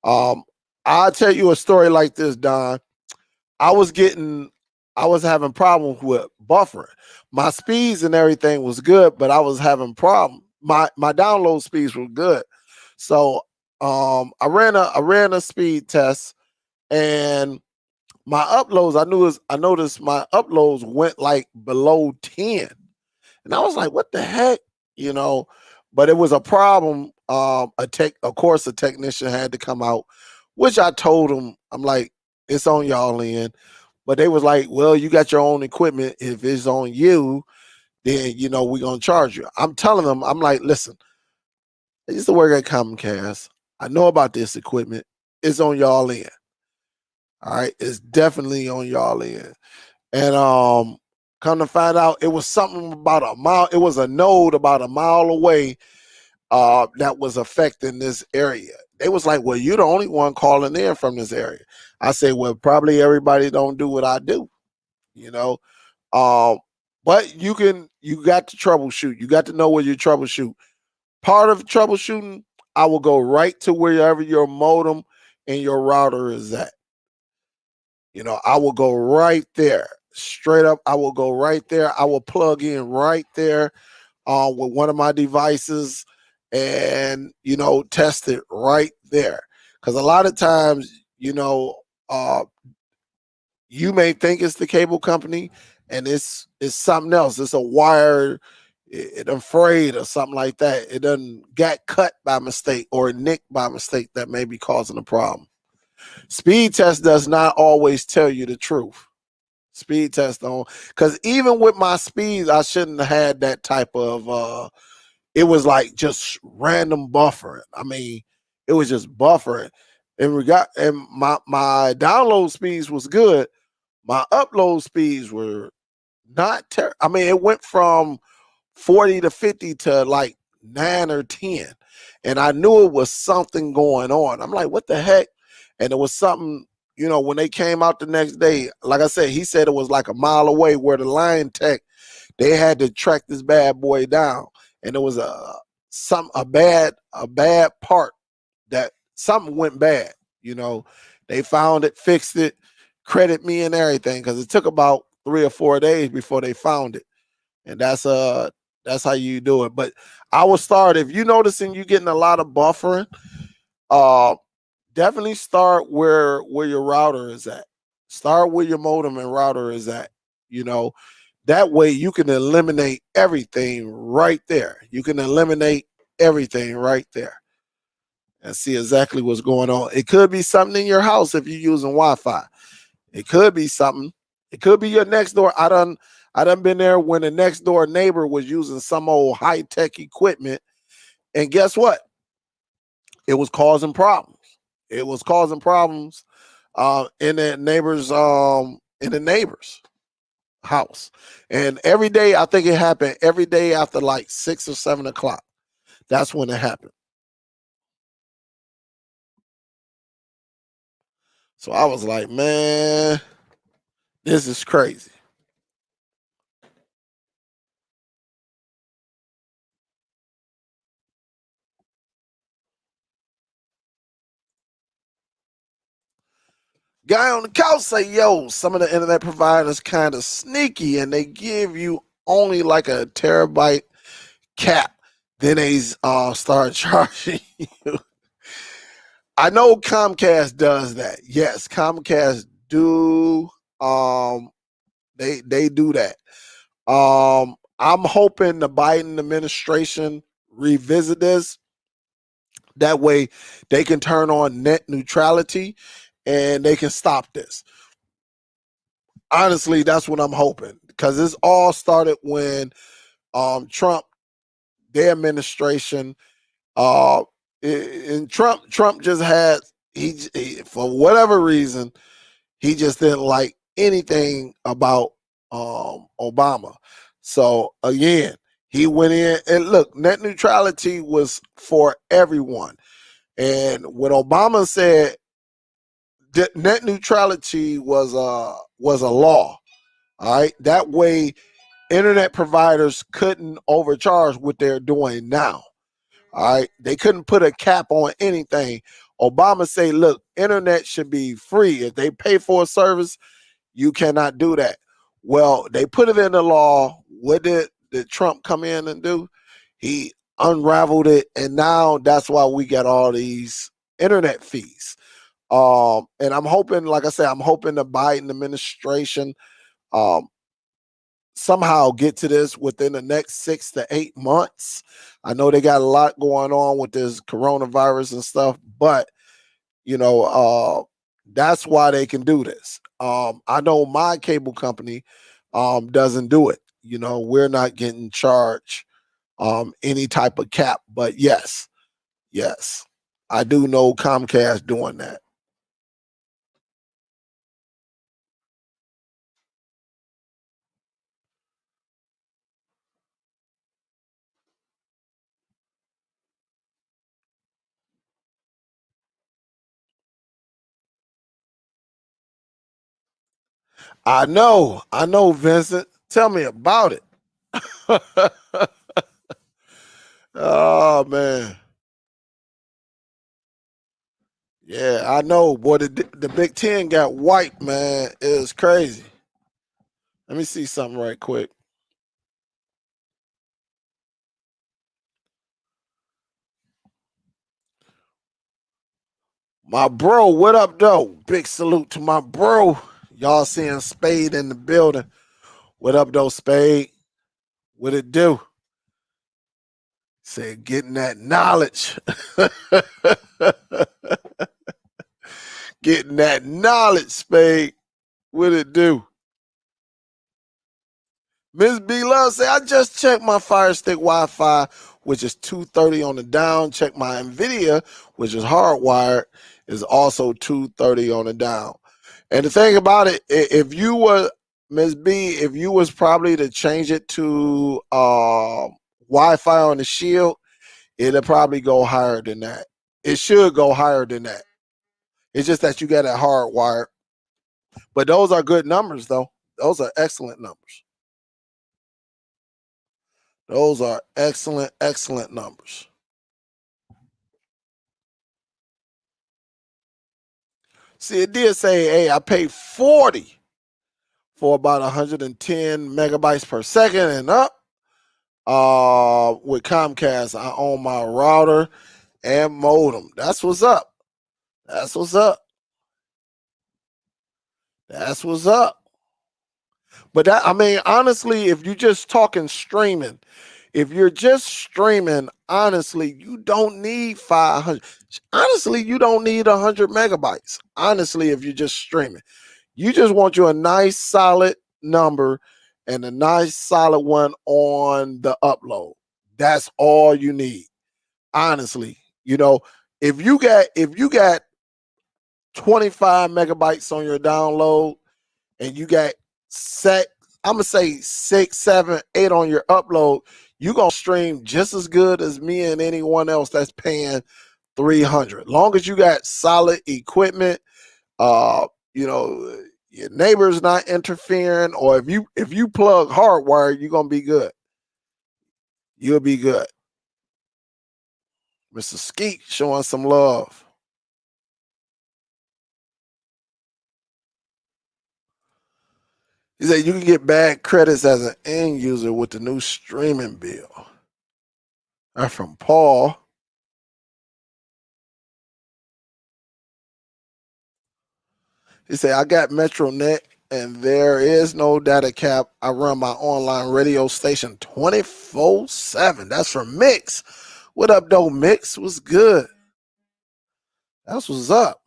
Um, I'll tell you a story like this, Don. I was getting, I was having problems with buffering. My speeds and everything was good, but I was having problem. My download speeds were good, so I ran a speed test, and my uploads, I noticed my uploads went like below 10. And I was like, what the heck? You know, but it was a problem. Of course, a technician had to come out, which I told him, I'm like, it's on y'all end. But they was like, well, you got your own equipment. If it's on you, then we're gonna charge you. I'm telling them, I'm like, listen, I used to work at Comcast. I know about this equipment. It's on y'all end. All right. It's definitely on y'all end. And come to find out, it was something about a mile. It was a node about a mile away that was affecting this area. They was like, well, you're the only one calling in from this area. I say, well, probably everybody don't do what I do, you know. Um, but you got to troubleshoot. You got to know where you troubleshoot. Part of troubleshooting, I will go right to wherever your modem and your router is at. I will go right there. Straight up, I will go right there. I will plug in right there with one of my devices and, test it right there. Because a lot of times, uh, you may think it's the cable company and it's something else. It's a wire, it afraid or something like that. It doesn't get cut by mistake or nicked by mistake that may be causing a problem. Speed test does not always tell you the truth. Speed test on, because even with my speeds, I shouldn't have had that type of it was like just random buffering. I mean, it was just buffering. And my download speeds was good. My upload speeds were not I mean, it went from 40 to 50 to like 9 or 10. And I knew it was something going on. I'm like, what the heck? And it was something, when they came out the next day, like I said, he said it was like a mile away where the line tech, they had to track this bad boy down. And it was a bad part that something went bad. They found it, fixed it, credit me and everything, because it took about 3 or 4 days before they found it. And that's how you do it. But I will start, if you noticing you getting a lot of buffering, uh definitely start where your router is at. Start where your modem and router is at. You know, that way you can eliminate everything right there. You can eliminate everything right there and see exactly what's going on. It could be something in your house if you're using Wi-Fi. It could be something. It could be your next door. I done been there when the next door neighbor was using some old high-tech equipment. And guess what? It was causing problems. It was causing problems in the neighbors. house. And every day, I think it happened every day after like 6 or 7 o'clock. That's when it happened. So I was like, man, this is crazy. Guy on the couch say, yo, some of the internet providers kind of sneaky and they give you only like a terabyte cap. Then they start charging you. I know Comcast does that. Yes, Comcast do. They do that. I'm hoping the Biden administration revisit this. That way they can turn on net neutrality and they can stop this. Honestly, that's what I'm hoping, because this all started when Trump, their administration, and Trump just had he for whatever reason he just didn't like anything about Obama. So again, he went in and look, net neutrality was for everyone. And when Obama said net neutrality was a law, all right, that way internet providers couldn't overcharge what they're doing now. All right, they couldn't put a cap on anything. Obama say, look, internet should be free. If they pay for a service, you cannot do that. Well, they put it in the law. What did Trump come in and do? He unraveled it, and now that's why we get all these internet fees. And I'm hoping, like I said, I'm hoping the Biden administration somehow get to this within the next 6 to 8 months. I know they got a lot going on with this coronavirus and stuff, but you know, that's why they can do this. I know my cable company doesn't do it. You know, we're not getting charged any type of cap, but yes, I do know Comcast doing that. I know, Vincent. Tell me about it. Oh man. Yeah, I know, boy. The Big Ten got wiped, man. It was crazy. Let me see something right quick. My bro, what up, though? Big salute to my bro. Y'all seeing Spade in the building. What up, though, Spade? What it do? Say, getting that knowledge. Getting that knowledge, Spade. What it do? Miss B Love say, I just checked my Fire Stick Wi-Fi, which is 230 on the down. Check my NVIDIA, which is hardwired, is also 230 on the down. And the thing about it, if you were, Miss B, if you was probably to change it to Wi-Fi on the Shield, it'll probably go higher than that. It should go higher than that. It's just that you got it hardwired. But those are good numbers, though. Those are excellent numbers. Those are excellent, excellent numbers. See, it did say, hey, I paid 40 for about 110 megabytes per second and up. With Comcast, I own my router and modem. That's what's up. That's what's up. That's what's up. But that, I mean, honestly, if you're just talking streaming, if you're just streaming, honestly, you don't need 500. Honestly, you don't need 100 megabytes. Honestly, if you're just streaming, you just want you a nice solid number and a nice solid one on the upload. That's all you need. Honestly, you know, if you got 25 megabytes on your download and you got I'm gonna say 6, 7, 8 on your upload, you're gonna stream just as good as me and anyone else that's paying 300. Long as you got solid equipment, you know, your neighbor's not interfering, or if you plug hardwire, you're gonna be good. You'll be good. Mr. Skeet showing some love. He said you can get bad credits as an end user with the new streaming bill. That's from Paul. He said, I got MetroNet and there is no data cap. I run my online radio station 24/7. That's from Mix. What up, though, Mix? What's good? That's what's up.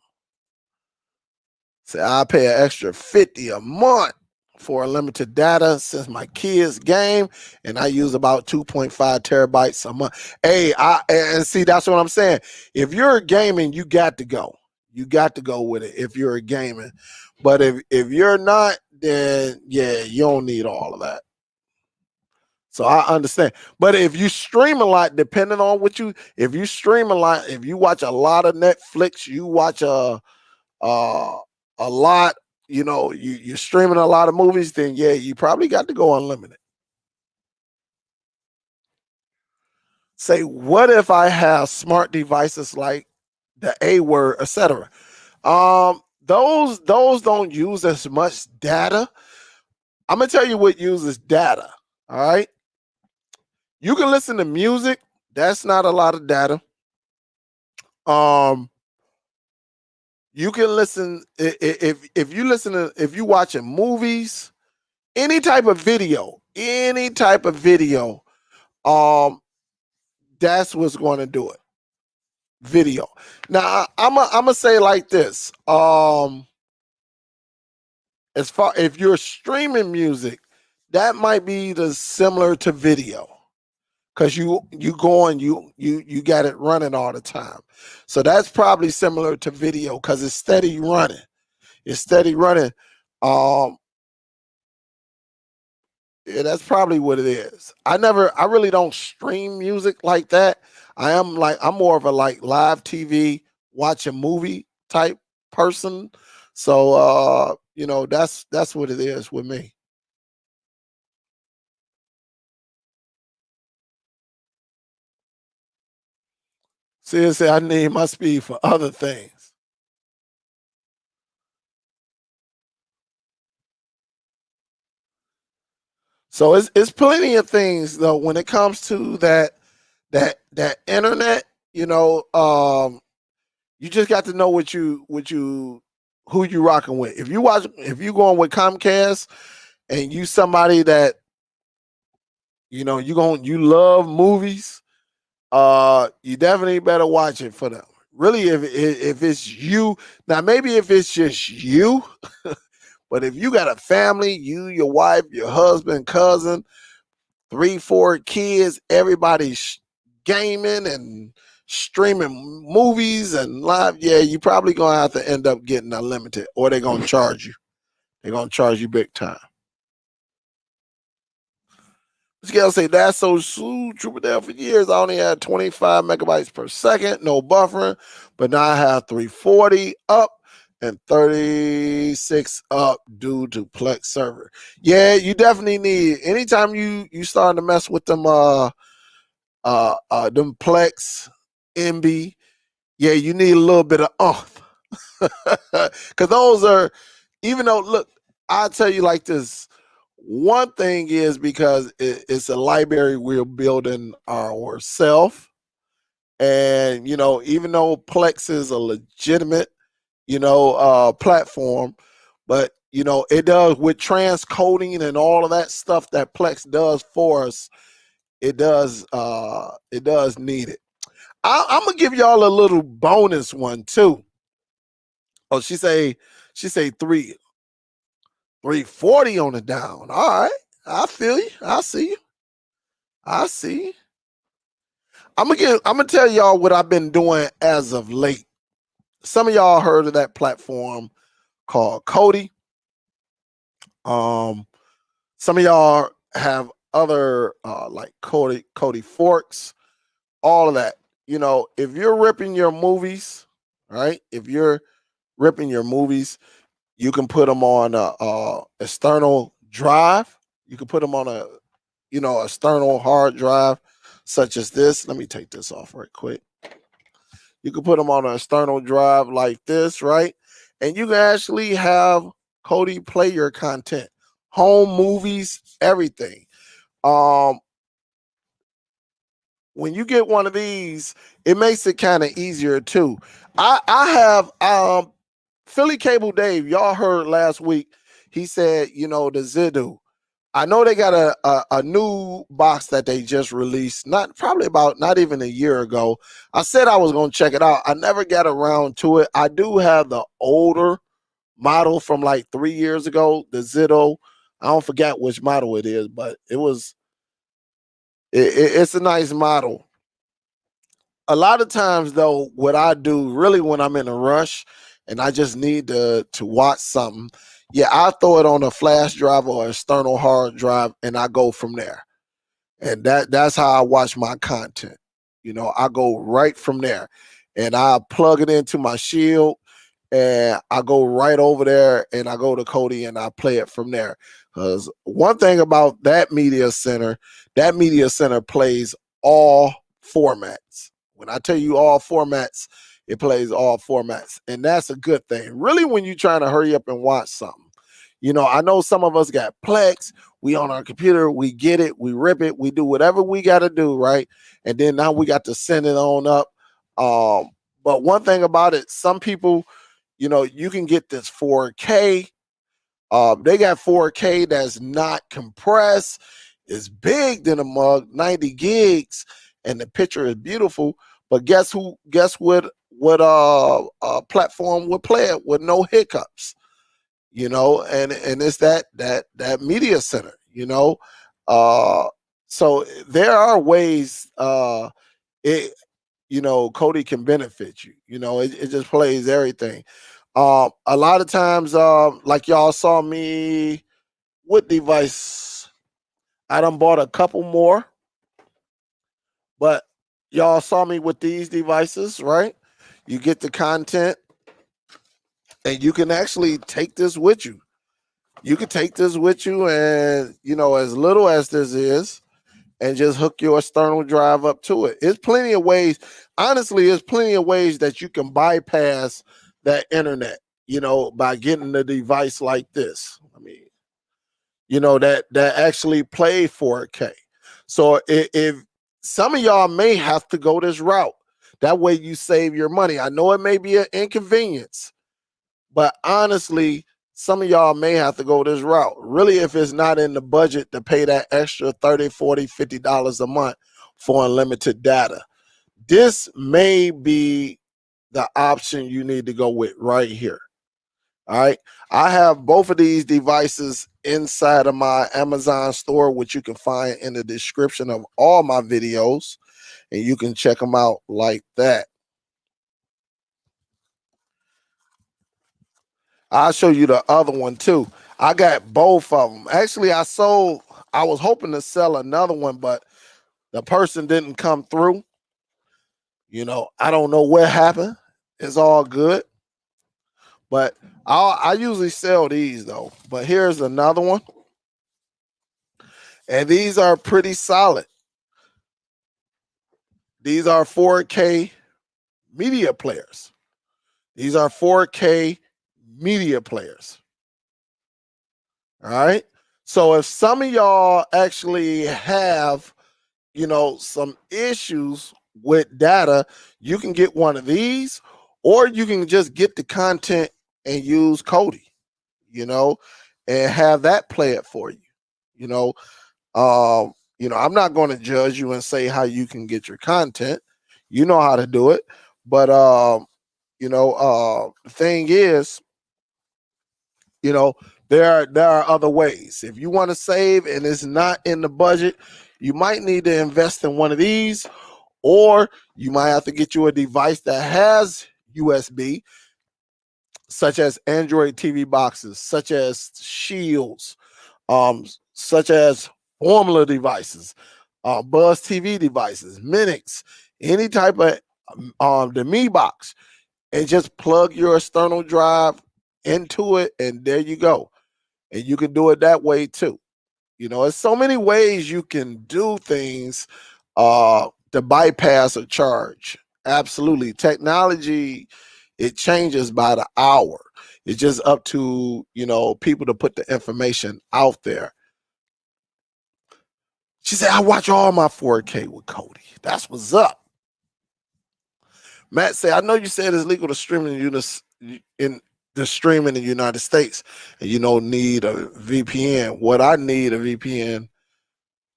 Say, I pay an extra 50 a month for unlimited data since my kids game, and I use about 2.5 terabytes a month. Hey, and see, that's what I'm saying. If you're gaming, you got to go. You got to go with it if you're gaming. But if you're not, then yeah, you don't need all of that. So I understand. But if you stream a lot, depending on if you stream a lot, if you watch a lot of Netflix, you watch a lot, you know, you're streaming a lot of movies, then yeah, you probably got to go unlimited. Say, what if I have smart devices like the A word, etc.? Those don't use as much data. I'm gonna tell you what uses data. All right. You can listen to music. That's not a lot of data. You can listen if you listen to if you watching movies, any type of video, that's what's going to do it. Video. Now I'm gonna say like this. As far if you're streaming music, that might be the similar to video. Cause you go on, you got it running all the time. So that's probably similar to video because it's steady running. It's steady running. Um, Yeah, that's probably what it is. I really don't stream music like that. I'm more of a like live TV, watch a movie type person. So you know, that's what it is with me. Seriously, I need my speed for other things. So it's plenty of things though when it comes to that internet, you know, you just got to know who you rocking with. If you going with Comcast and you somebody that you know you love movies, you definitely better watch it for them. Really, if it's you now, maybe if it's just you, but if you got a family, you, your wife, your husband, cousin, 3, 4 kids, everybody's gaming and streaming movies and live, yeah, you probably gonna have to end up getting unlimited, or they're gonna charge you. They're gonna charge you big time. Scale say that's so smooth. Superdell for years. I only had 25 megabytes per second, no buffering, but now I have 340 up and 36 up due to Plex server. Yeah, you definitely need anytime you starting to mess with them Plex MB. Yeah, you need a little bit of because those are even though look, I'll tell you like this. One thing is because it's a library we're building ourselves. And, you know, even though Plex is a legitimate, you know, platform, but, you know, it does with transcoding and all of that stuff that Plex does for us, it does need it. I'm going to give y'all a little bonus one too. Oh, she say 340 on the down. All right. I feel you. I see you. I see. I'm gonna tell y'all what I've been doing as of late. Some of y'all heard of that platform called Kodi. Um, Some of y'all have other like Kodi forks, all of that. You know, if you're ripping your movies, right? If you're ripping your movies, you can put them on a external drive. You can put them on a, you know, external hard drive, such as this. Let me take this off right quick. You can put them on an external drive like this, right? And you can actually have Kodi play your content, home movies, everything. When you get one of these, it makes it kind of easier too. I have Philly Cable Dave. Y'all heard last week. He said, you know, the Zidu. I know they got a new box that they just released, probably about not even a year ago. I said I was gonna check it out. I never got around to it. I do have the older model from like 3 years ago, the Zido. I don't forget which model it is, but it's a nice model. A lot of times though, what I do really when I'm in a rush and I just need to watch something, yeah, I throw it on a flash drive or external hard drive and I go from there. And that's how I watch my content. You know, I go right from there and I plug it into my Shield and I go right over there and I go to Kodi and I play it from there. Because one thing about that media center plays all formats. When I tell you all formats, it plays all formats. And that's a good thing. Really, when you're trying to hurry up and watch something. You know, I know some of us got Plex. We on our computer, we get it, we rip it, we do whatever we got to do, right? And then now we got to send it on up. But one thing about it, some people, you know, you can get this 4K. They got 4K that's not compressed. It's big than a mug, 90 gigs, and the picture is beautiful. But guess what platform would play it with no hiccups? You know, and it's that media center, you know. So there are ways it, you know, Kodi can benefit you. You know, it just plays everything. A lot of times, like y'all saw me with device, I done bought a couple more, but y'all saw me with these devices, right? You get the content and you can actually take this with you. You can take this with you and, you know, as little as this is, and just hook your external drive up to it. It's plenty of ways. Honestly, there's plenty of ways that you can bypass that internet, you know, by getting a device like this. I mean, you know, that actually play 4K. So if some of y'all may have to go this route, that way you save your money. I know it may be an inconvenience, but honestly, some of y'all may have to go this route. Really, if it's not in the budget to pay that extra $30, $40, $50 a month for unlimited data, this may be the option you need to go with right here. All right. I have both of these devices inside of my Amazon store, which you can find in the description of all my videos, and you can check them out like that. I'll show you the other one too. I got both of them. Actually, I was hoping to sell another one, but the person didn't come through. You know, I don't know what happened. It's all good. But I usually sell these though. But here's another one. And these are pretty solid. These are 4K media players. These are 4K media players. All right. So if some of y'all actually have, you know, some issues with data, you can get one of these, or you can just get the content and use Kodi, you know, and have that play it for you. You know, I'm not going to judge you and say how you can get your content. You know how to do it. But the thing is, you know, there are other ways. If you want to save and it's not in the budget, you might need to invest in one of these, or you might have to get you a device that has USB, such as Android TV boxes, such as Shields, such as Formula devices, Buzz TV devices, Minix, any type of the Mi box, and just plug your external drive into it, and there you go. And you can do it that way too. You know, there's so many ways you can do things to bypass a charge. Absolutely. Technology, it changes by the hour. It's just up to, you know, people to put the information out there. She said, I watch all my 4K with Kodi. That's what's up. Matt said, I know you said it's legal to stream in the stream in the United States, and you don't need a VPN. What I need a VPN.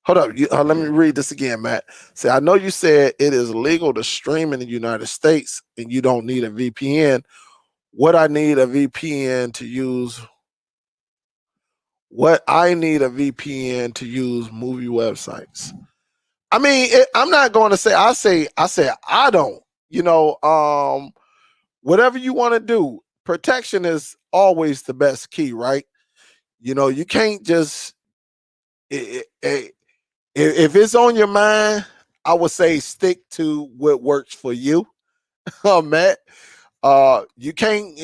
Hold up. Let me read this again, Matt. Say, I know you said it is legal to stream in the United States and you don't need a VPN. What I need a VPN to use, what I need a VPN to use movie websites. I mean, I'm not going to say, I don't, you know, whatever you want to do, protection is always the best key, right? You know, you can't just, if it's on your mind, I would say stick to what works for you, Matt. You can't,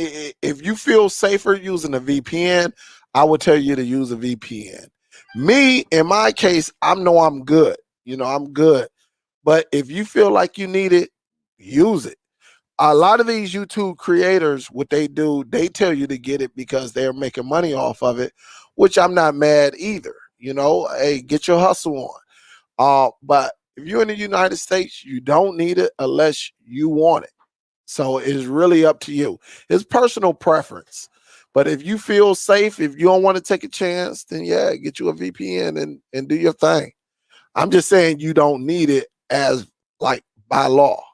if you feel safer using a VPN, I would tell you to use a VPN. Me, in my case, I'm good. You know, I'm good. But if you feel like you need it, use it. A lot of these YouTube creators, what they do, they tell you to get it because they're making money off of it, which I'm not mad either. You know, hey, get your hustle on. But if you're in the United States, you don't need it unless you want it. So it's really up to you. It's personal preference. But if you feel safe, if you don't want to take a chance, then yeah, get you a VPN and do your thing. I'm just saying you don't need it as like by law.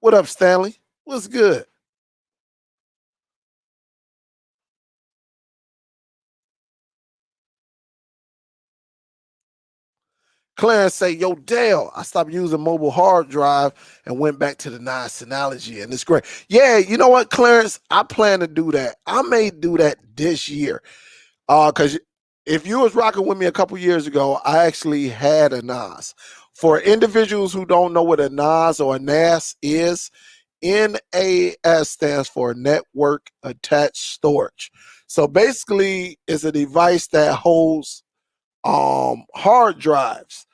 What up, Stanley? What's good? Clarence say, yo, Dale, I stopped using mobile hard drive and went back to the nice analogy, and it's great. Yeah, you know what, Clarence? I plan to do that. I may do that this year. Because if you was rocking with me a couple years ago, I actually had a NAS. For individuals who don't know what a NAS or a NAS is, NAS stands for Network Attached Storage. So basically, it's a device that holds hard drives,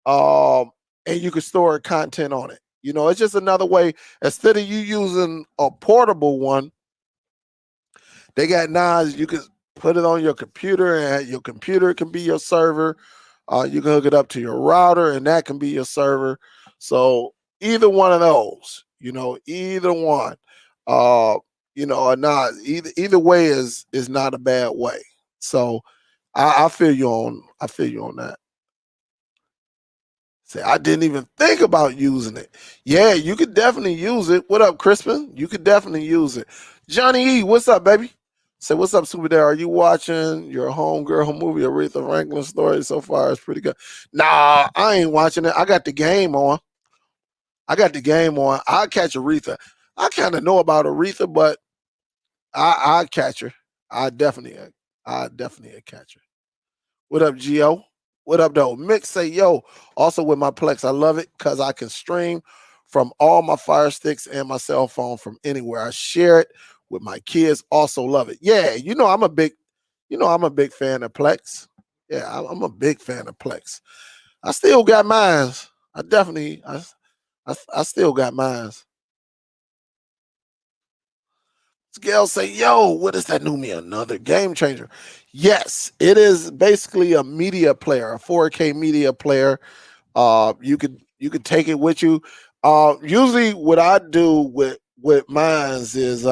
and you can store content on it. You know, it's just another way. Instead of you using a portable one, they got NAS. You can put it on your computer, and your computer can be your server. You can hook it up to your router, and that can be your server. So either one of those, you know, either one, uh, you know, or not. Either way is not a bad way. So I feel you on. I feel you on that. Say, I didn't even think about using it. Yeah, you could definitely use it. What up, Crispin? You could definitely use it. Johnny E, what's up, baby? Say, what's up, Superdell? Are you watching your homegirl movie, Aretha Franklin story? So far, it's pretty good. Nah, I ain't watching it. I got the game on. I'll catch Aretha. I kind of know about Aretha, but I catch her. I definitely catch her. What up, Gio? What up, though? Mick say, yo, also with my Plex, I love it because I can stream from all my Fire Sticks and my cell phone from anywhere. I share it with my kids, also love it. Yeah, I'm a big fan of Plex. Yeah, I'm a big fan of Plex. I still got mines. I still got mines. Gail say, yo, what does that new me? Another game changer. Yes, it is basically a media player, a 4K media player. You could take it with you. Usually what I do with mines is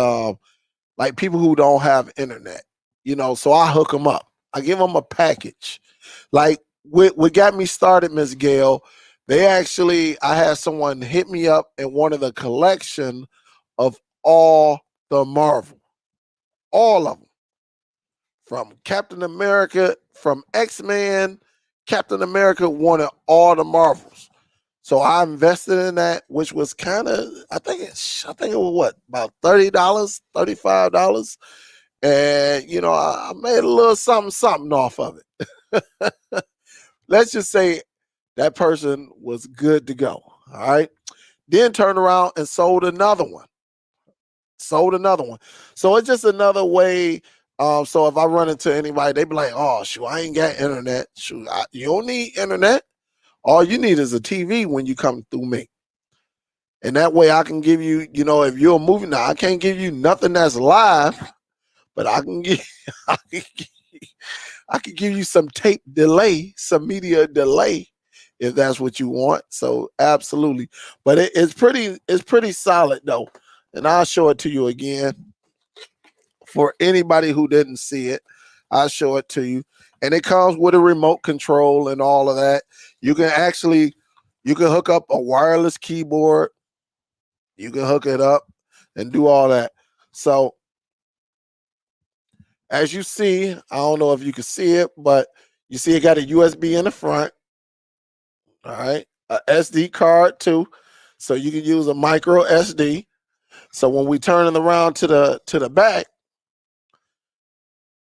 like people who don't have internet, you know, so I hook them up. I give them a package. Like what got me started, Miss Gail, I had someone hit me up and wanted a collection of all the Marvel, all of them, from Captain America, from X-Men. Captain America wanted all the Marvels. So I invested in that, which was kind of, I think it was what, about $30, $35. and you know, I made a little something off of it. Let's just say that person was good to go. All right. Then turned around and sold another one. So it's just another way. So if I run into anybody, they be like, "Oh, shoot, I ain't got internet. Shoot, you don't need internet. All you need is a TV when you come through me." And that way I can give you, you know, if you're a movie now, I can't give you nothing that's live, but I can give, I can give, I can give you some tape delay, some media delay, if that's what you want. So absolutely, but it's pretty solid though, and I'll show it to you again for anybody who didn't see it. I'll show it to you, and it comes with a remote control and all of that. You can actually you can hook up a wireless keyboard. You can hook it up and do all that. So as you see, I don't know if you can see it, but you see it got a USB in the front. All right, a SD card too, so you can use a micro SD. So when we turn it around to the back,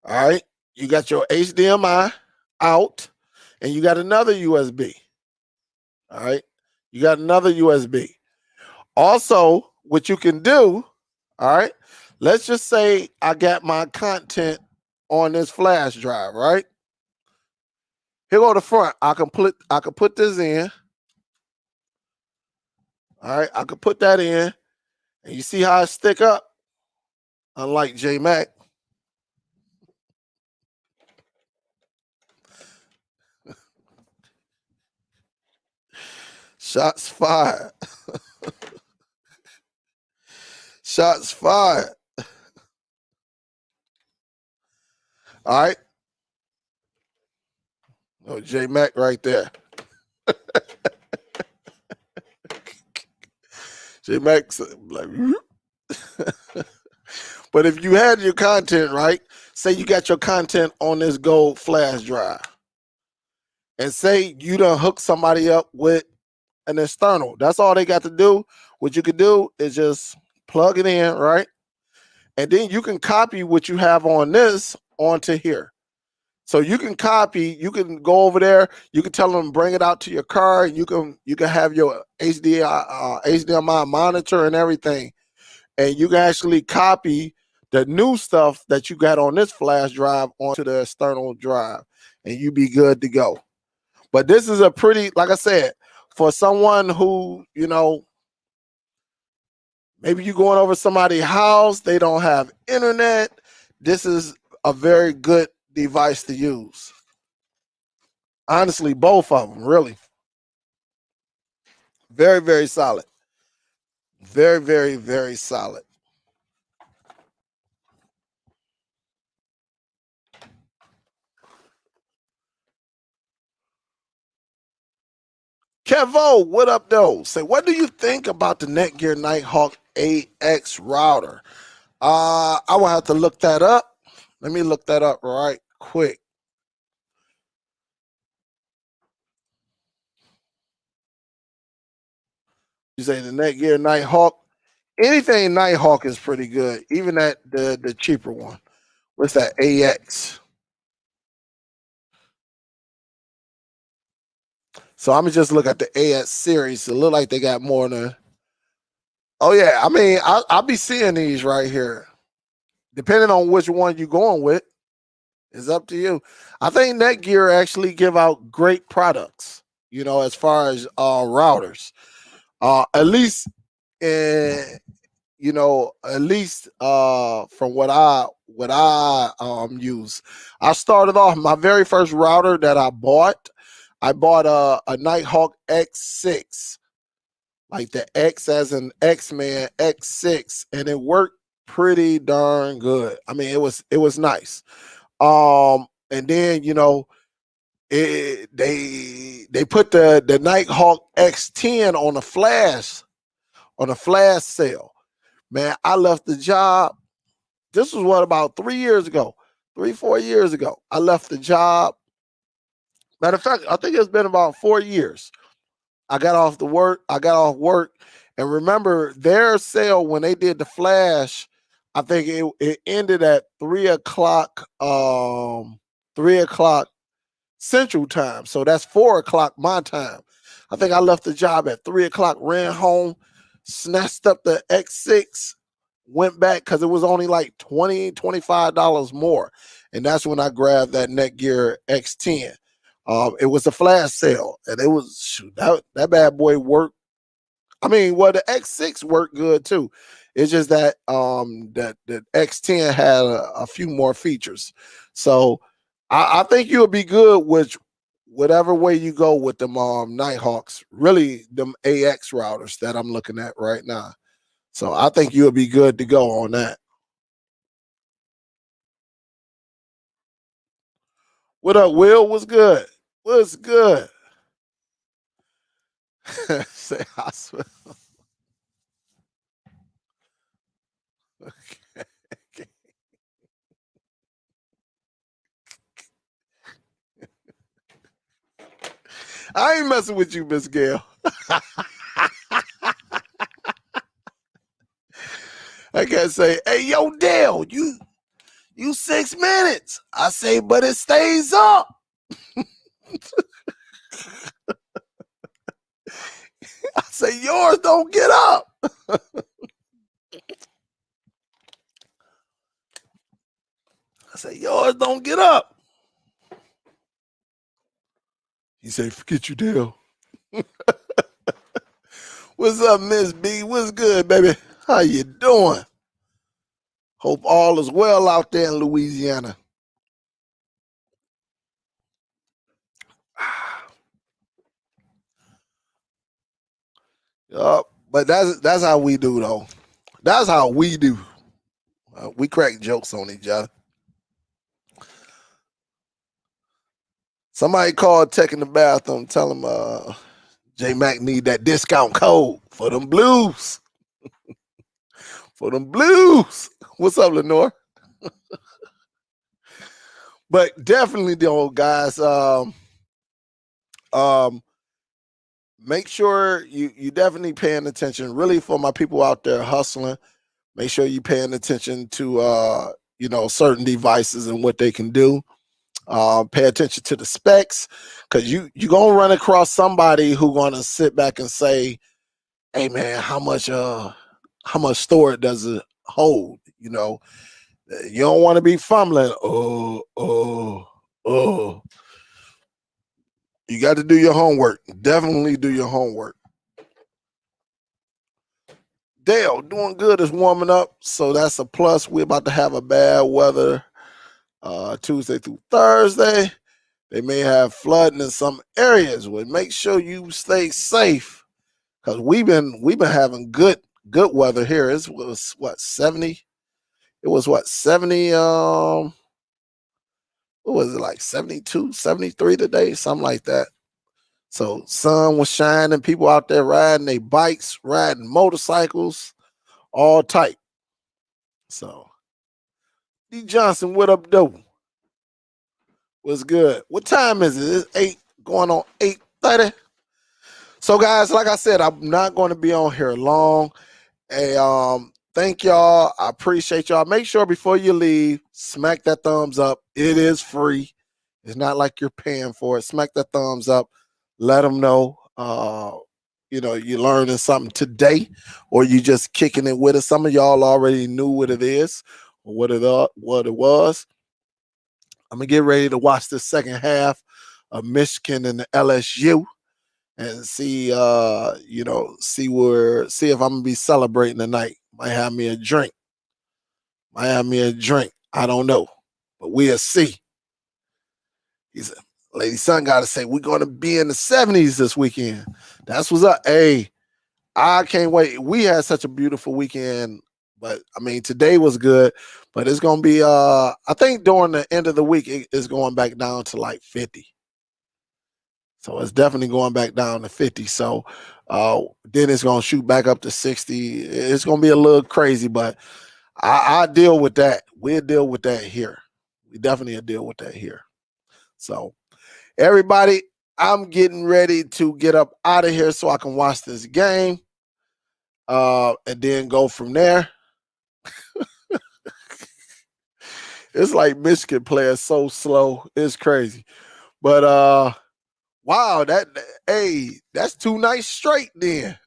all right, you got your HDMI out, and you got another USB. All right, you got another USB. Also, what you can do, all right, let's just say I got my content on this flash drive, right? Here go the front. I can put this in. All right, I can put that in, and you see how I stick up, unlike J Mac. Shots fired. Shots fired. All right. Oh, J Mac right there. J Mac's like, but if you had your content right, say you got your content on this gold flash drive, and say you done hook somebody up with an external. That's all they got to do. What you could do is just plug it in, right? And then you can copy what you have on this onto here. So you can copy, you can go over there, you can tell them bring it out to your car, you can have your HDMI monitor and everything. And you can actually copy the new stuff that you got on this flash drive onto the external drive, and you be good to go. But this is a pretty, like I said, for someone who, you know, maybe you're going over somebody's house, they don't have internet. This is a very good device to use. Honestly, both of them, really. Very, very solid. Very, very, very solid. Kevo, what up, though? Say, what do you think about the Netgear Nighthawk AX router? I will have to look that up. Let me look that up right quick. You say the Netgear Nighthawk? Anything Nighthawk is pretty good. Even that the cheaper one. What's that? AX. So I'm gonna just look at the AX series. It look like they got more than. Oh yeah, I mean I'll be seeing these right here. Depending on which one you're going with, it's up to you. I think Netgear actually give out great products. You know, as far as routers, at least, you know, at least from what I use. I started off my very first router that I bought. I bought a Nighthawk X6, like the X as an X-Man X6, and it worked pretty darn good. I mean, it was nice. And then you know, they put the Nighthawk X10 on a flash sale. Man, I left the job. This was what, about 3 years ago, 4 years ago. I left the job. Matter of fact, I think it's been about 4 years. I got off work, and remember their sale when they did the flash. I think it ended at 3 o'clock, 3 o'clock Central Time. So that's 4 o'clock my time. I think I left the job at 3 o'clock, ran home, snatched up the X6, went back because it was only like $25 more. And that's when I grabbed that Netgear X10. It was a flash sale, and it was shoot, that bad boy worked. I mean, well, the X6 worked good too. It's just that that the X10 had a few more features. So I think you'll be good with whatever way you go with them Nighthawks, really them AX routers that I'm looking at right now. So I think you'll be good to go on that. What up, Will? What's good? What's good? Say hospital. Okay. I ain't messing with you, Miss Gail. I can't say, hey, yo, Dale, you 6 minutes. I say, but it stays up. I say, yours don't get up. I say, yours don't get up. He say, forget you, Dale. What's up, Miss B? What's good, baby? How you doing? Hope all is well out there in Louisiana. Yup, but that's how we do, though. That's how we do. We crack jokes on each other. Somebody called Tech in the bathroom, tell him J Mac need that discount code for them blues. For them blues. What's up, Lenore? But definitely, though, guys, make sure you definitely paying attention. Really, for my people out there hustling, make sure you paying attention to certain devices and what they can do. Pay attention to the specs, because you're gonna run across somebody who gonna sit back and say, hey man, how much storage does it hold? You don't want to be fumbling. You got to do your homework. Definitely do your homework. Dale, doing good. Is warming up, so that's a plus. We're about to have a bad weather Tuesday through Thursday. They may have flooding in some areas. Well, make sure you stay safe, because we've been having good weather here. It was what 70. It was what 70. What was it, like 72, 73 today, something like that. So sun was shining. People out there riding their bikes, riding motorcycles, all tight. So D Johnson, what up, though? What's good? What time is it? It's 8 going on 8:30. So guys, like I said, I'm not going to be on here long. Hey, thank y'all. I appreciate y'all. Make sure before you leave, smack that thumbs up. It is free. It's not like you're paying for it. Smack that thumbs up. Let them know you're learning something today, or you just kicking it with us. Some of y'all already knew what it is or what it was. I'm gonna get ready to watch the second half of Michigan and the LSU and see see if I'm gonna be celebrating tonight. Might have me a drink. I don't know, but we'll see. He said, Lady Son gotta say we're gonna be in the 70s this weekend. That's what's up. Hey, I can't wait. We had such a beautiful weekend, but I mean today was good. But it's gonna be I think during the end of the week it's going back down to like 50. So it's definitely going back down to 50. So then it's gonna shoot back up to 60. It's gonna be a little crazy, but I deal with that. We'll deal with that here. We definitely deal with that here. So everybody, I'm getting ready to get up out of here so I can watch this game and then go from there. It's like Michigan playing so slow. It's crazy. But wow, hey, that's 2 nights straight then.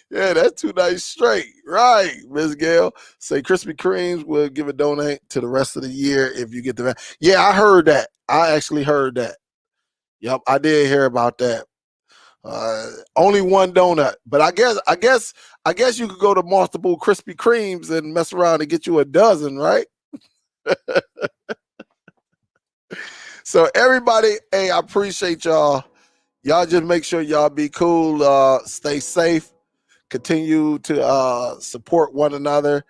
Yeah, that's 2 nights straight. Right, Miss Gail. Say Krispy Kremes will give a donate to the rest of the year if you get the Yeah, I heard that. I actually heard that. Yep, I did hear about that. Only one donut, but I guess you could go to multiple Krispy Kremes and mess around and get you a dozen, right? So everybody, hey, I appreciate y'all. Y'all just make sure y'all be cool, stay safe, continue to support one another,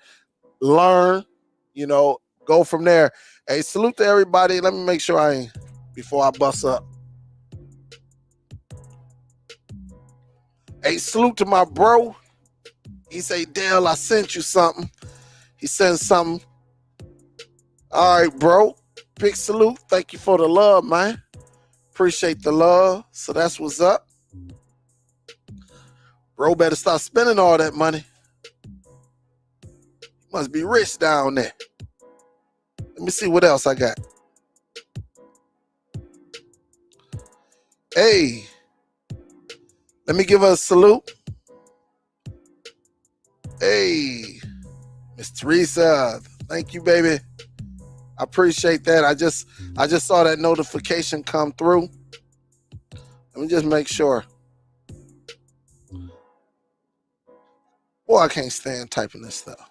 learn, go from there. Hey, salute to everybody. Let me make sure before I bust up. Hey, salute to my bro. He say, Dale, I sent you something. He sent something. All right, bro. Big salute. Thank you for the love, man. Appreciate the love. So that's what's up. Bro better stop spending all that money. Must be rich down there. Let me see what else I got. Hey, let me give her a salute. Hey, Miss Teresa, thank you, baby. I appreciate that. I just saw that notification come through. Let me just make sure. Boy, I can't stand typing this stuff.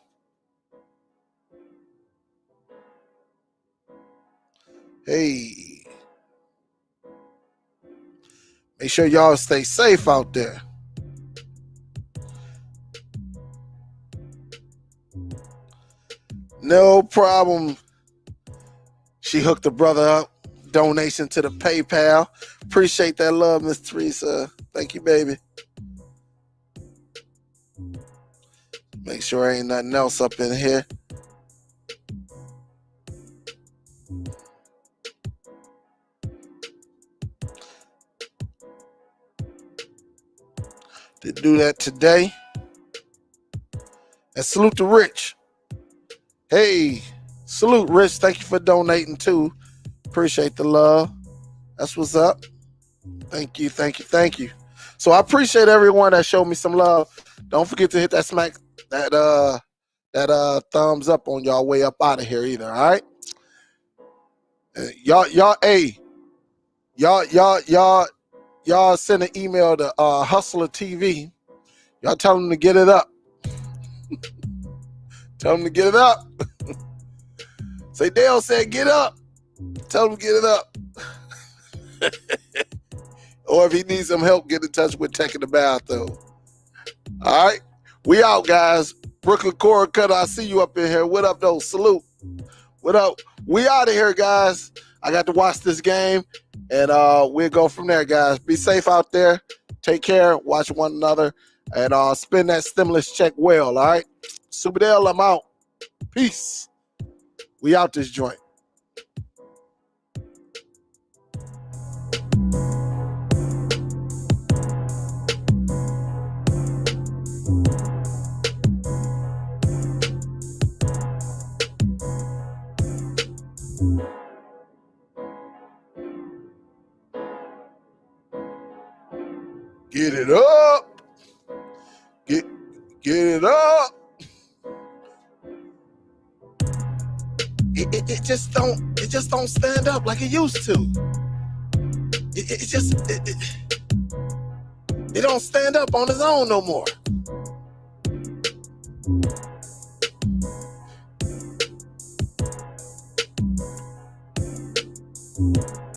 Hey, make sure y'all stay safe out there. No problem. She hooked the brother up. Donation to the PayPal. Appreciate that love, Miss Teresa. Thank you, baby. Make sure ain't nothing else up in here. To do that today. And salute to Rich. Hey, salute, Rich. Thank you for donating too. Appreciate the love. That's what's up. Thank you, thank you, thank you. So I appreciate everyone that showed me some love. Don't forget to hit that thumbs up on y'all way up out of here either. All right, hey, y'all send an email to Hustler TV. Y'all tell them to get it up. Tell them to get it up. Say Dale said get up. Tell them to get it up. Or if he needs some help, get in touch with Tech in the Bathroom. All right. We out, guys. Brooklyn Core Cutter, I see you up in here. What up, though? Salute. What up? We out of here, guys. I got to watch this game, and we'll go from there, guys. Be safe out there. Take care. Watch one another, and spend that stimulus check well, all right? Superdell, I'm out. Peace. We out this joint. Get it up. Get it up. It just don't stand up like it used to. It don't stand up on its own no more.